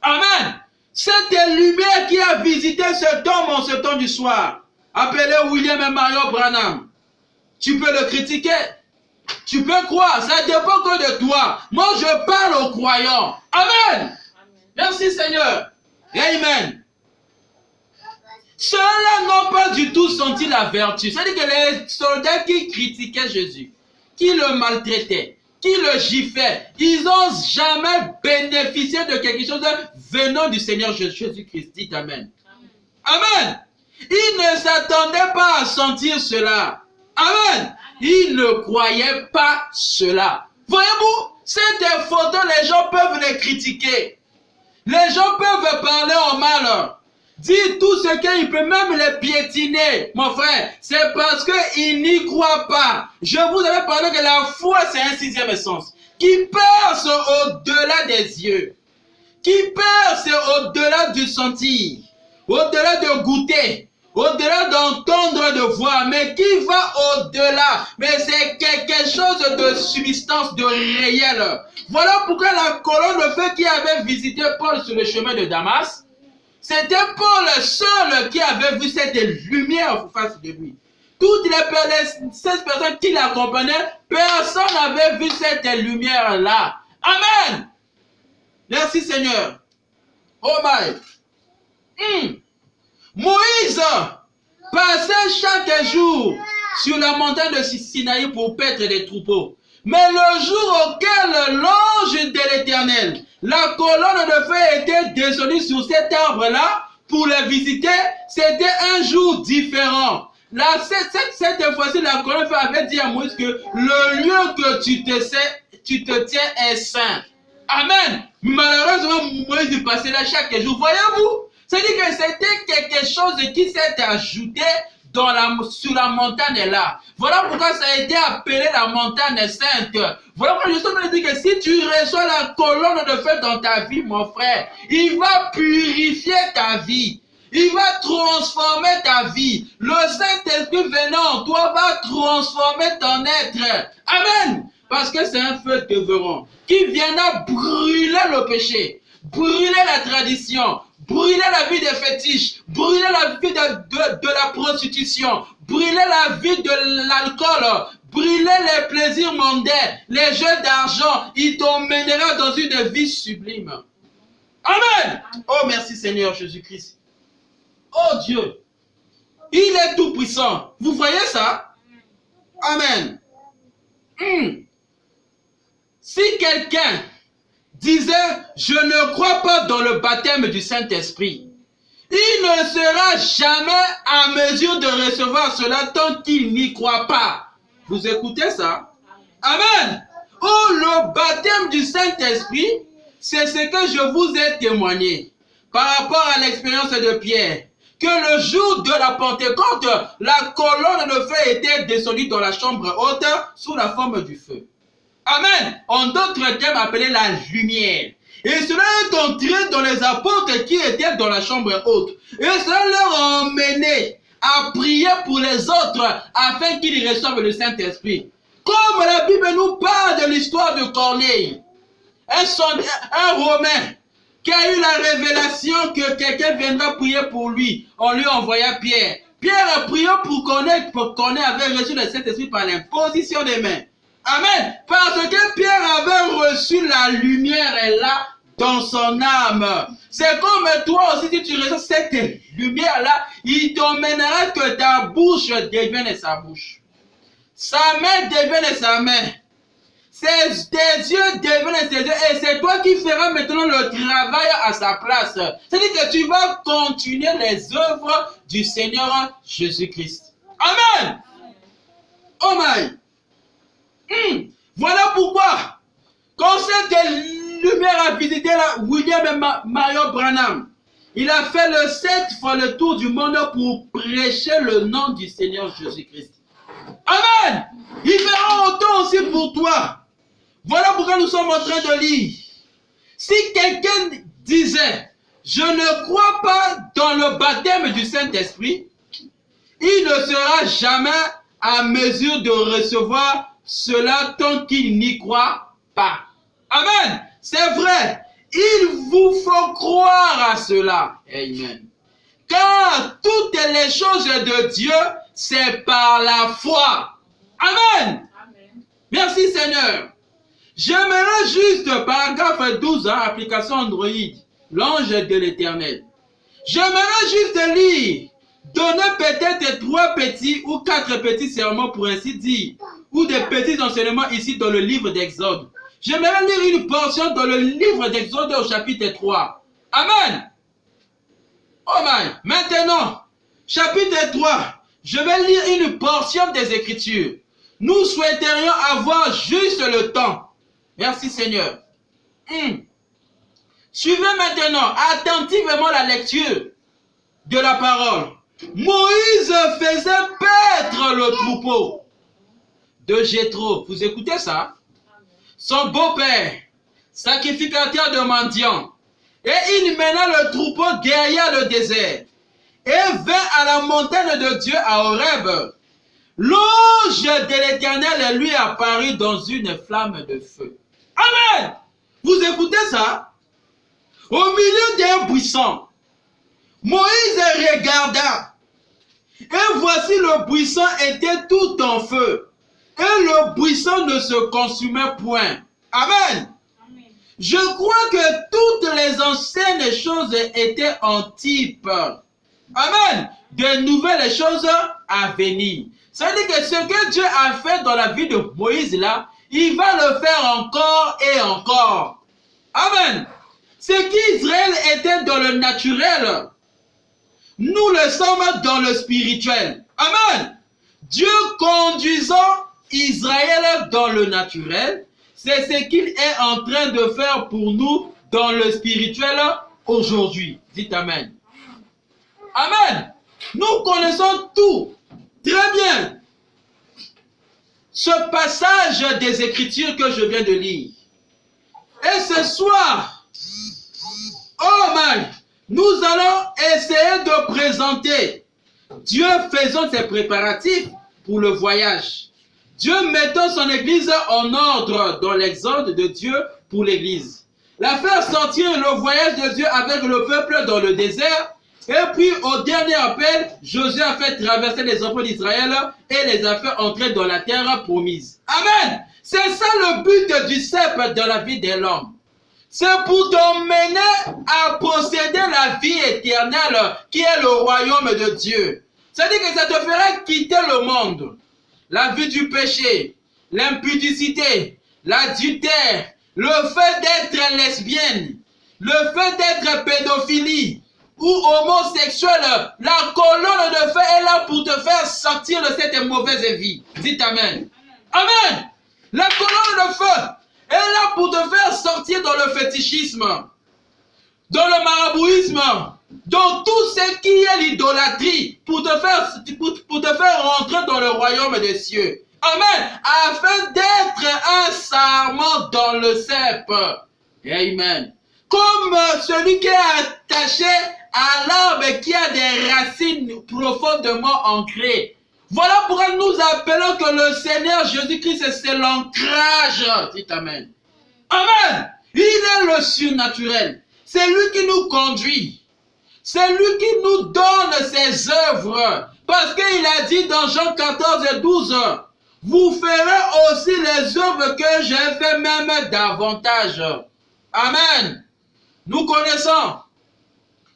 Amen. Cette lumière qui a visité cet homme en ce temps du soir, appelé William et Marion Branham. Tu peux le critiquer, tu peux croire, ça dépend que de toi. Moi je parle aux croyants. Amen. Amen. Merci Seigneur. Amen. Ceux-là n'ont pas du tout senti la vertu. C'est-à-dire que les soldats qui critiquaient Jésus, qui le maltraitaient, qui le giflaient, ils n'ont jamais bénéficié de quelque chose venant du Seigneur Jésus-Christ. Dites Amen. Amen. Ils ne s'attendaient pas à sentir cela. Amen. Ils ne croyaient pas cela. Voyez-vous, cette photo, les gens peuvent les critiquer. Les gens peuvent parler en mal. Dire tout ce qu'ils peuvent, même les piétiner. Mon frère, c'est parce qu'ils n'y croient pas. Je vous avais parlé que la foi, c'est un sixième sens. Qui perce au-delà des yeux. Qui perce au-delà du sentir. Au-delà de goûter. Au-delà d'entendre, de voir, mais qui va au-delà. Mais c'est quelque chose de substance, de réel. Voilà pourquoi la colonne de feu qui avait visité Paul sur le chemin de Damas, c'était Paul seul qui avait vu cette lumière face de lui. Toutes les 16 personnes qui l'accompagnaient, personne n'avait vu cette lumière-là. Amen. Merci Seigneur. Oh my. Moïse passait chaque jour sur la montagne de Sinaï pour paître des troupeaux. Mais le jour auquel l'ange de l'Éternel, la colonne de feu était descendue sur cet arbre-là pour le visiter, c'était un jour différent. Là, cette fois-ci, la colonne de feu avait dit à Moïse que le lieu que tu te tiens est saint. Amen. Malheureusement, Moïse passait là chaque jour. Voyez-vous? C'est-à-dire que c'était quelque chose qui s'est ajouté sur la montagne là. Voilà pourquoi ça a été appelé la montagne sainte. Voilà pourquoi je suis dit que si tu reçois la colonne de feu dans ta vie, mon frère, il va purifier ta vie. Il va transformer ta vie. Le Saint-Esprit venant en toi va transformer ton être. Amen. Parce que c'est un feu dévorant qui viendra brûler le péché. Brûler la tradition, brûler la vie des fétiches, brûler la vie de la prostitution, brûler la vie de l'alcool, brûler les plaisirs mondains, les jeux d'argent. Il t'emmènera dans une vie sublime. Amen. Oh, merci Seigneur Jésus-Christ. Oh Dieu, il est tout puissant. Vous voyez ça? Amen. Si quelqu'un disait, je ne crois pas dans le baptême du Saint-Esprit, il ne sera jamais à mesure de recevoir cela tant qu'il n'y croit pas. Vous écoutez ça? Amen. Oh, le baptême du Saint-Esprit, c'est ce que je vous ai témoigné par rapport à l'expérience de Pierre. Que le jour de la Pentecôte, la colonne de feu était descendue dans la chambre haute sous la forme du feu. Amen. En d'autres termes, appelé la lumière. Et cela est entré dans les apôtres qui étaient dans la chambre haute. Et cela leur a emmené à prier pour les autres afin qu'ils reçoivent le Saint-Esprit. Comme la Bible nous parle de l'histoire de Corneille, un Romain qui a eu la révélation que quelqu'un viendra prier pour lui. On lui envoya Pierre. Pierre a prié pour Corneille avait reçu le Saint-Esprit par l'imposition des mains. Amen. Parce que Pierre avait reçu la lumière là dans son âme. C'est comme toi aussi, si tu reçois cette lumière-là, il t'emmènera que ta bouche devienne sa bouche. Sa main devienne sa main. Tes yeux deviennent ses yeux. Et c'est toi qui feras maintenant le travail à sa place. C'est-à-dire que tu vas continuer les œuvres du Seigneur Jésus-Christ. Amen. Oh my. Voilà pourquoi, quand cette lumière a visité William Marion Branham, il a fait 7 fois le tour du monde pour prêcher le nom du Seigneur Jésus-Christ. Amen. Il fera autant aussi pour toi. Voilà pourquoi nous sommes en train de lire. Si quelqu'un disait, je ne crois pas dans le baptême du Saint-Esprit, il ne sera jamais à mesure de recevoir cela tant qu'il n'y croit pas. Amen. C'est vrai. Il vous faut croire à cela. Amen. Car toutes les choses de Dieu, c'est par la foi. Amen. Amen. Merci Seigneur. J'aimerais juste, paragraphe 12, application Android, l'ange de l'Éternel. J'aimerais juste lire, donner peut-être 3 petits ou 4 petits sermons pour ainsi dire, ou des petits enseignements ici dans le livre d'Exode. J'aimerais lire une portion dans le livre d'Exode au chapitre 3. Amen. Oh my. Maintenant, chapitre 3, je vais lire une portion des Écritures. Nous souhaiterions avoir juste le temps. Merci Seigneur. Suivez maintenant attentivement la lecture de la parole. Moïse faisait paître le troupeau de Jéthro. Vous écoutez ça? Son beau-père, sacrificateur de mendiants. Et il mena le troupeau derrière le désert. Et vint à la montagne de Dieu à Horeb. L'ange de l'Éternel lui apparut dans une flamme de feu. Amen. Vous écoutez ça? Au milieu d'un buisson, Moïse regarda. Et voici le buisson était tout en feu. Et le buisson ne se consumait point. Amen. Amen. Je crois que toutes les anciennes choses étaient en type. Amen. De nouvelles choses à venir. Ça veut dire que ce que Dieu a fait dans la vie de Moïse là, il va le faire encore et encore. Amen. Ce qu'Israël était dans le naturel, nous le sommes dans le spirituel. Amen. Dieu conduisant Israël dans le naturel, c'est ce qu'il est en train de faire pour nous dans le spirituel aujourd'hui. Dites Amen. Amen. Nous connaissons tout. Très bien. Ce passage des Écritures que je viens de lire. Et ce soir, oh my, nous allons essayer de présenter Dieu faisant ses préparatifs pour le voyage. Dieu mettant son église en ordre dans l'exode de Dieu pour l'église. la faire sortir le voyage de Dieu avec le peuple dans le désert. Et puis au dernier appel, Josué a fait traverser les enfants d'Israël et les a fait entrer dans la terre promise. Amen. C'est ça le but du cep dans la vie de l'homme. C'est pour t'emmener à posséder la vie éternelle qui est le royaume de Dieu. C'est-à-dire que ça te fera quitter le monde, la vie du péché, l'impudicité, l'adultère, le fait d'être lesbienne, le fait d'être pédophilie ou homosexuel. La colonne de feu est là pour te faire sortir de cette mauvaise vie. Dites Amen. Amen. La colonne de feu est là pour te faire sortir dans le fétichisme, dans le marabouisme, dans tout ce qui est l'idolâtrie, pour te faire rentrer dans le royaume des cieux. Amen. Afin d'être un sarment dans le cep. Amen. Comme celui qui est attaché à l'arbre qui a des racines profondément ancrées. Voilà pourquoi nous appelons que le Seigneur Jésus-Christ, c'est l'ancrage. Dites Amen. Amen. Il est le surnaturel. C'est lui qui nous conduit. C'est lui qui nous donne ses œuvres. Parce qu'il a dit dans Jean 14 et 12, vous ferez aussi les œuvres que j'ai fait, même davantage. Amen. Nous connaissons.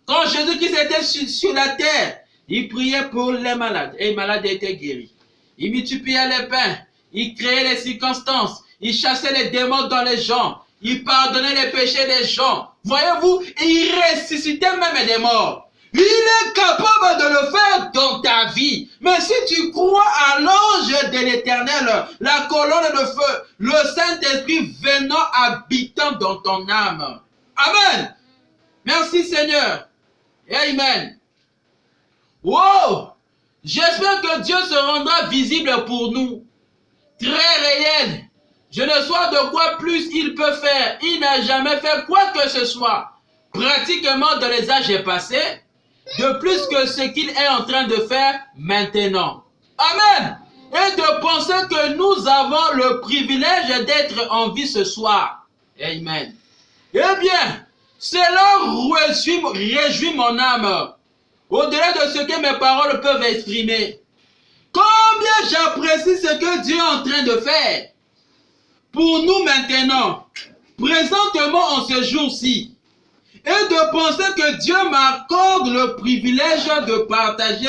Quand Jésus-Christ était sur la terre, il priait pour les malades et les malades étaient guéris. Il multipliait les pains, il créait les circonstances, il chassait les démons dans les gens, il pardonnait les péchés des gens. Voyez-vous, il ressuscitait même des morts. Il est capable de le faire dans ta vie. Mais si tu crois à l'ange de l'Éternel, la colonne de feu, le Saint-Esprit venant habitant dans ton âme. Amen. Merci Seigneur. Amen. Wow! J'espère que Dieu se rendra visible pour nous. Très réel. Je ne sais de quoi plus il peut faire. Il n'a jamais fait quoi que ce soit. Pratiquement dans les âges passés. De plus que ce qu'il est en train de faire maintenant. Amen. Et de penser que nous avons le privilège d'être en vie ce soir. Amen. Eh bien, cela réjouit mon âme. Au-delà de ce que mes paroles peuvent exprimer. Combien j'apprécie ce que Dieu est en train de faire. Pour nous maintenant. Présentement en ce jour-ci. Et de penser que Dieu m'accorde le privilège de partager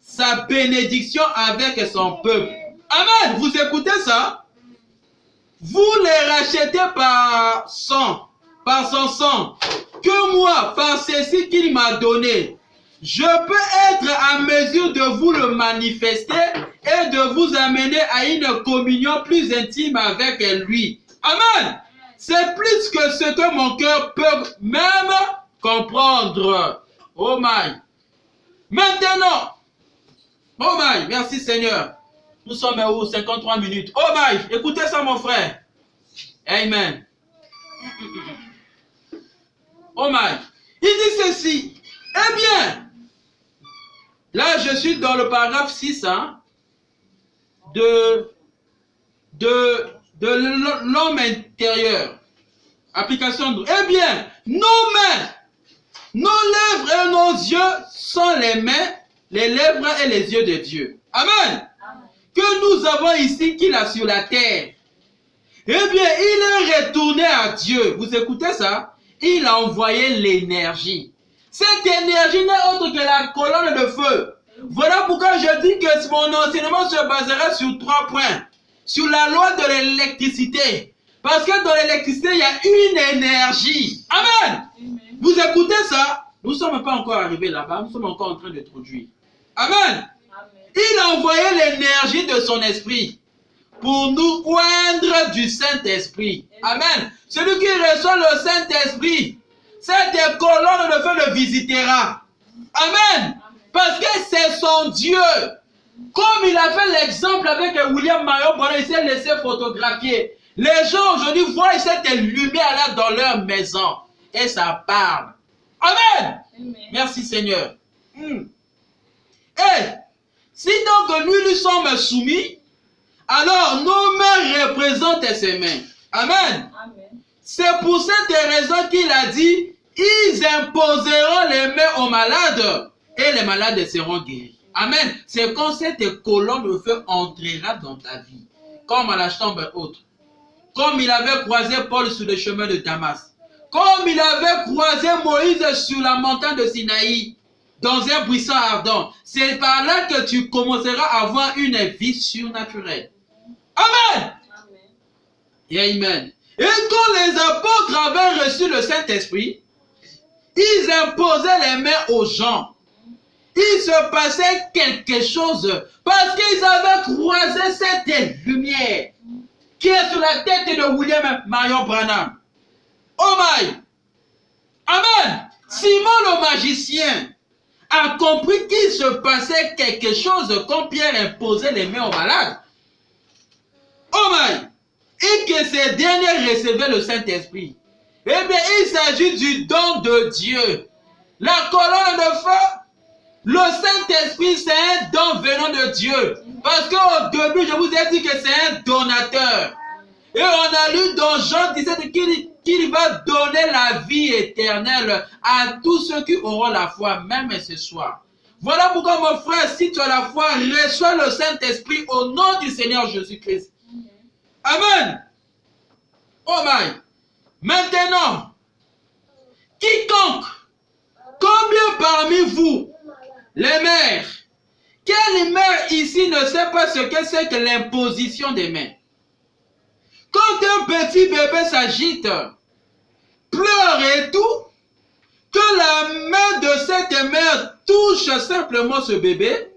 sa bénédiction avec son peuple. Amen. Vous écoutez ça? Vous les rachetez par son sang. Que moi, par ceci qu'il m'a donné, je peux être à mesure de vous le manifester et de vous amener à une communion plus intime avec lui. Amen. C'est plus que ce que mon cœur peut même comprendre. Oh my. Maintenant. Oh my. Merci Seigneur. Nous sommes où? 53 minutes. Oh my. Écoutez ça mon frère. Amen. Oh my. Il dit ceci. Eh bien. Là je suis dans le paragraphe 6 de l'homme intérieur. Application 12. Eh bien, nos mains, nos lèvres et nos yeux sont les mains, les lèvres et les yeux de Dieu. Amen. Amen. Que nous avons ici qu'il a sur la terre. Eh bien, il est retourné à Dieu. Vous écoutez ça? Il a envoyé l'énergie. Cette énergie n'est autre que la colonne de feu. Voilà pourquoi je dis que mon enseignement se basera sur 3 points. Sur la loi de l'électricité. Parce que dans l'électricité, il y a une énergie. Amen. Amen. Vous écoutez ça? Nous ne sommes pas encore arrivés là-bas. Nous sommes encore en train de produire. Amen. Amen. Il a envoyé l'énergie de son esprit pour nous oindre du Saint-Esprit. Amen. Celui qui reçoit le Saint-Esprit, cette colonne de feu le visitera. Amen. Parce que c'est son Dieu. Comme il a fait l'exemple avec William Marion, il s'est laissé photographier. Les gens aujourd'hui voient cette lumière-là dans leur maison. Et ça parle. Amen. Amen. Merci Seigneur. Et si donc nous lui sommes soumis, alors nos mains représentent ses mains. Amen. Amen. C'est pour cette raison qu'il a dit, ils imposeront les mains aux malades et les malades seront guéris. Amen. C'est quand cette colonne de feu entrera dans ta vie, comme à la chambre haute, comme il avait croisé Paul sur le chemin de Damas, comme il avait croisé Moïse sur la montagne de Sinaï, dans un buisson ardent. C'est par là que tu commenceras à avoir une vie surnaturelle. Amen. Et amen. Et quand les apôtres avaient reçu le Saint-Esprit, ils imposaient les mains aux gens. Il se passait quelque chose parce qu'ils avaient croisé cette lumière qui est sur la tête de William Marion Branham. Oh my! Amen! Simon le magicien a compris qu'il se passait quelque chose quand Pierre imposait les mains aux malades. Oh my! Et que ces derniers recevaient le Saint-Esprit. Eh bien, il s'agit du don de Dieu. La colonne de feu, le Saint-Esprit, c'est un don venant de Dieu. Parce qu'au début, je vous ai dit que c'est un donateur. Et on a lu dans Jean 17 qu'il va donner la vie éternelle à tous ceux qui auront la foi, même ce soir. Voilà pourquoi, mon frère, si tu as la foi, reçois le Saint-Esprit au nom du Seigneur Jésus-Christ. Amen. Oh my. Maintenant, quiconque, combien parmi vous, les mères, quelle mère ici ne sait pas ce que c'est que l'imposition des mains? Quand un petit bébé s'agite, pleure et tout, que la main de cette mère touche simplement ce bébé,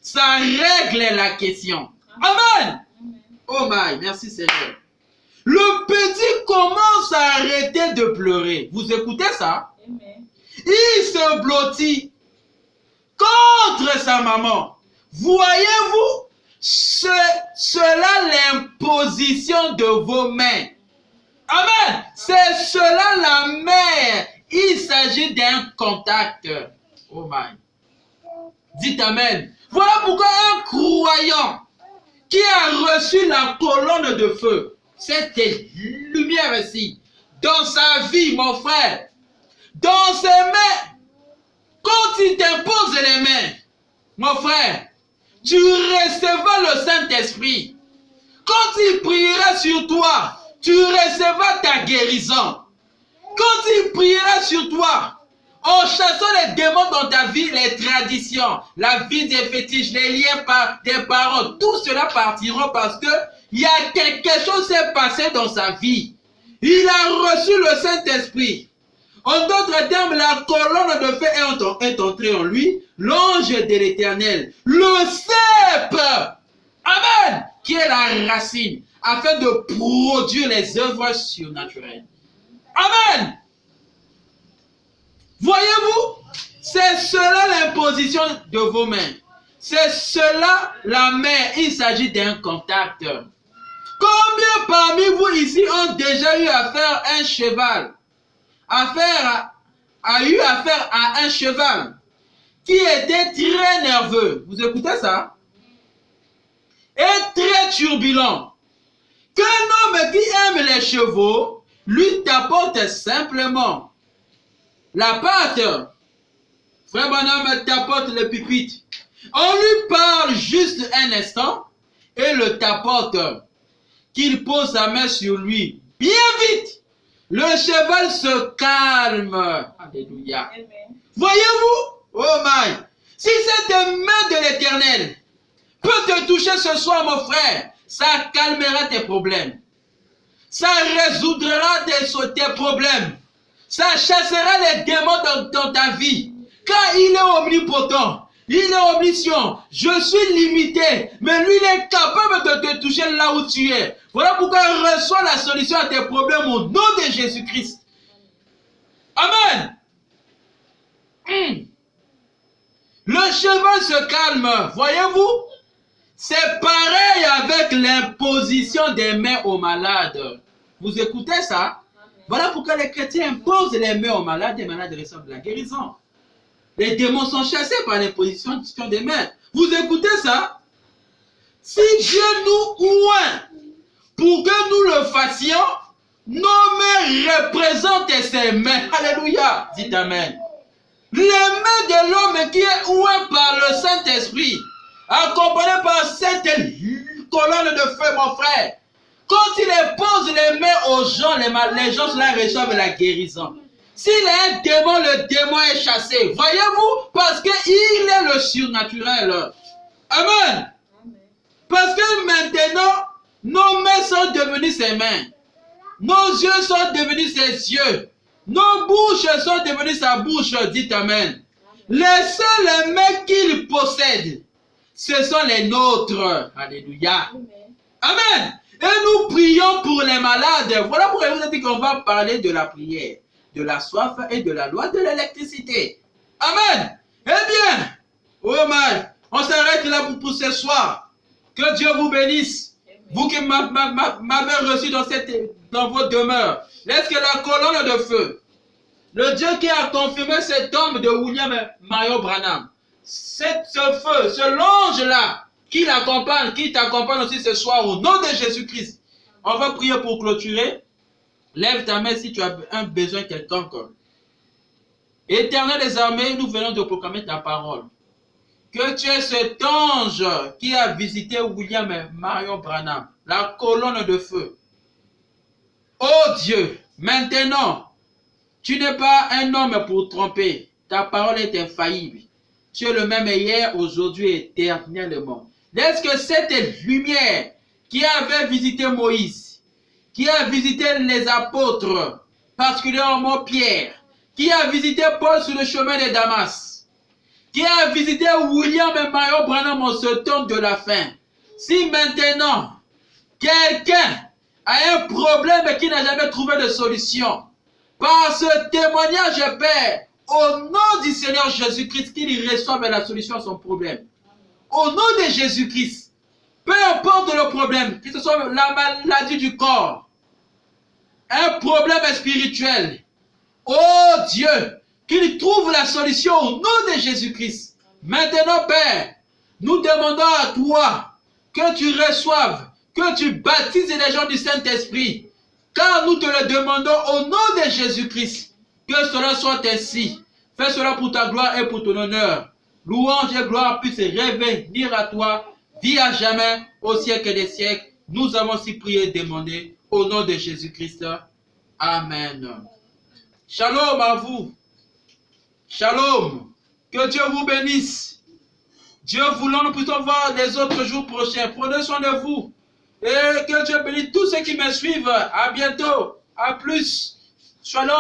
ça règle la question. Amen. Oh my, merci Seigneur. Le petit commence à arrêter de pleurer. Vous écoutez ça? Amen. Il se blottit contre sa maman. Voyez-vous, cela l'imposition de vos mains. Amen. C'est cela la mère. Il s'agit d'un contact. Oh my. Dites Amen. Voilà pourquoi un croyant qui a reçu la colonne de feu, cette lumière ici, dans sa vie, mon frère, dans ses mains, quand il t'impose les mains, mon frère, tu recevras le Saint-Esprit. Quand il priera sur toi, tu recevras ta guérison. Quand il priera sur toi, en chassant les démons dans ta vie, les traditions, la vie des fétiches, les liens des parents, tout cela partiront parce que il y a quelque chose qui s'est passé dans sa vie. Il a reçu le Saint-Esprit. En d'autres termes, la colonne de feu est entrée en lui, l'ange de l'Éternel, le cep, amen, qui est la racine, afin de produire les œuvres surnaturelles. Amen. Voyez-vous, c'est cela l'imposition de vos mains. C'est cela la main. Il s'agit d'un contact. Combien parmi vous ici ont déjà eu affaire à un cheval? A eu affaire à un cheval qui était très nerveux. Vous écoutez ça? Et très turbulent. Qu'un homme qui aime les chevaux lui tapote simplement la patte. Frère Branham tapote le pupitre. On lui parle juste un instant et le tapote. Qu'il pose sa main sur lui. Bien vite, le cheval se calme. Alléluia. Voyez-vous? Oh my. Si cette main de l'Éternel peut te toucher ce soir, mon frère, ça calmera tes problèmes. Ça résoudra tes problèmes. Ça chassera les démons dans ta vie. Car il est omnipotent. Il est omniscient. Je suis limité. Mais lui, il est capable de te toucher là où tu es. Voilà pourquoi il reçoit la solution à tes problèmes au nom de Jésus-Christ. Amen. Le cheval se calme. Voyez-vous? C'est pareil avec l'imposition des mains aux malades. Vous écoutez ça? Voilà pourquoi les chrétiens imposent les mains aux malades. Les malades reçoivent la guérison. Les démons sont chassés par l'imposition des mains. Vous écoutez ça? Si Dieu nous oint pour que nous le fassions, nos représente ses mains. Alléluia. Dites Amen. Les mains de l'homme qui est oué par le Saint-Esprit, accompagné par cette colonne de feu, mon frère. Quand il pose les mains aux gens, les gens là reçoivent la guérison. S'il est un démon, le démon est chassé. Voyez-vous, parce qu'il est le surnaturel. Amen. Parce que maintenant, nos mains sont devenues ses mains. Nos yeux sont devenus ses yeux. Nos bouches sont devenues sa bouche. Dites Amen. Les seules mains qu'il possède, ce sont les nôtres. Alléluia. Amen. Et nous prions pour les malades. Voilà pourquoi je vous ai dit qu'on va parler de la prière, de la soif et de la loi de l'électricité. Amen. Eh bien, oh my, on s'arrête là pour ce soir. Que Dieu vous bénisse. Vous qui m'avez reçu dans votre demeure. Est-ce que la colonne de feu, le Dieu qui a confirmé cet homme de William Marion Branham, ce feu, ce l'ange-là, qui l'accompagne, qui t'accompagne aussi ce soir au nom de Jésus-Christ. On va prier pour clôturer. Lève ta main si tu as un besoin quelconque. Éternel des armées, nous venons de proclamer ta parole. Que tu es cet ange qui a visité William et Marion Branham, la colonne de feu. Oh Dieu, maintenant, tu n'es pas un homme pour tromper. Ta parole est infaillible. Tu es le même hier, aujourd'hui et éternellement. Est-ce que cette lumière qui avait visité Moïse, qui a visité les apôtres, particulièrement Pierre, qui a visité Paul sur le chemin de Damas, qui a visité William et Marion Branham en ce temps de la fin, si maintenant quelqu'un a un problème et qui n'a jamais trouvé de solution, par ce témoignage, Père, au nom du Seigneur Jésus-Christ, qu'il reçoive la solution à son problème. Au nom de Jésus-Christ, peu importe le problème, que ce soit la maladie du corps, un problème spirituel, oh Dieu, qu'il trouve la solution au nom de Jésus-Christ. Maintenant, Père, nous demandons à toi que tu reçoives, que tu baptises les gens du Saint-Esprit, car nous te le demandons au nom de Jésus-Christ. Que cela soit ainsi. Fais cela pour ta gloire et pour ton honneur. Louange et gloire puissent revenir à toi, vie à jamais, au siècle des siècles. Nous avons si prié et demandé au nom de Jésus-Christ. Amen. Shalom à vous. Shalom. Que Dieu vous bénisse. Dieu voulant, nous puissions voir les autres jours prochains. Prenez soin de vous. Et que Dieu bénisse tous ceux qui me suivent. À bientôt. À plus. Shalom.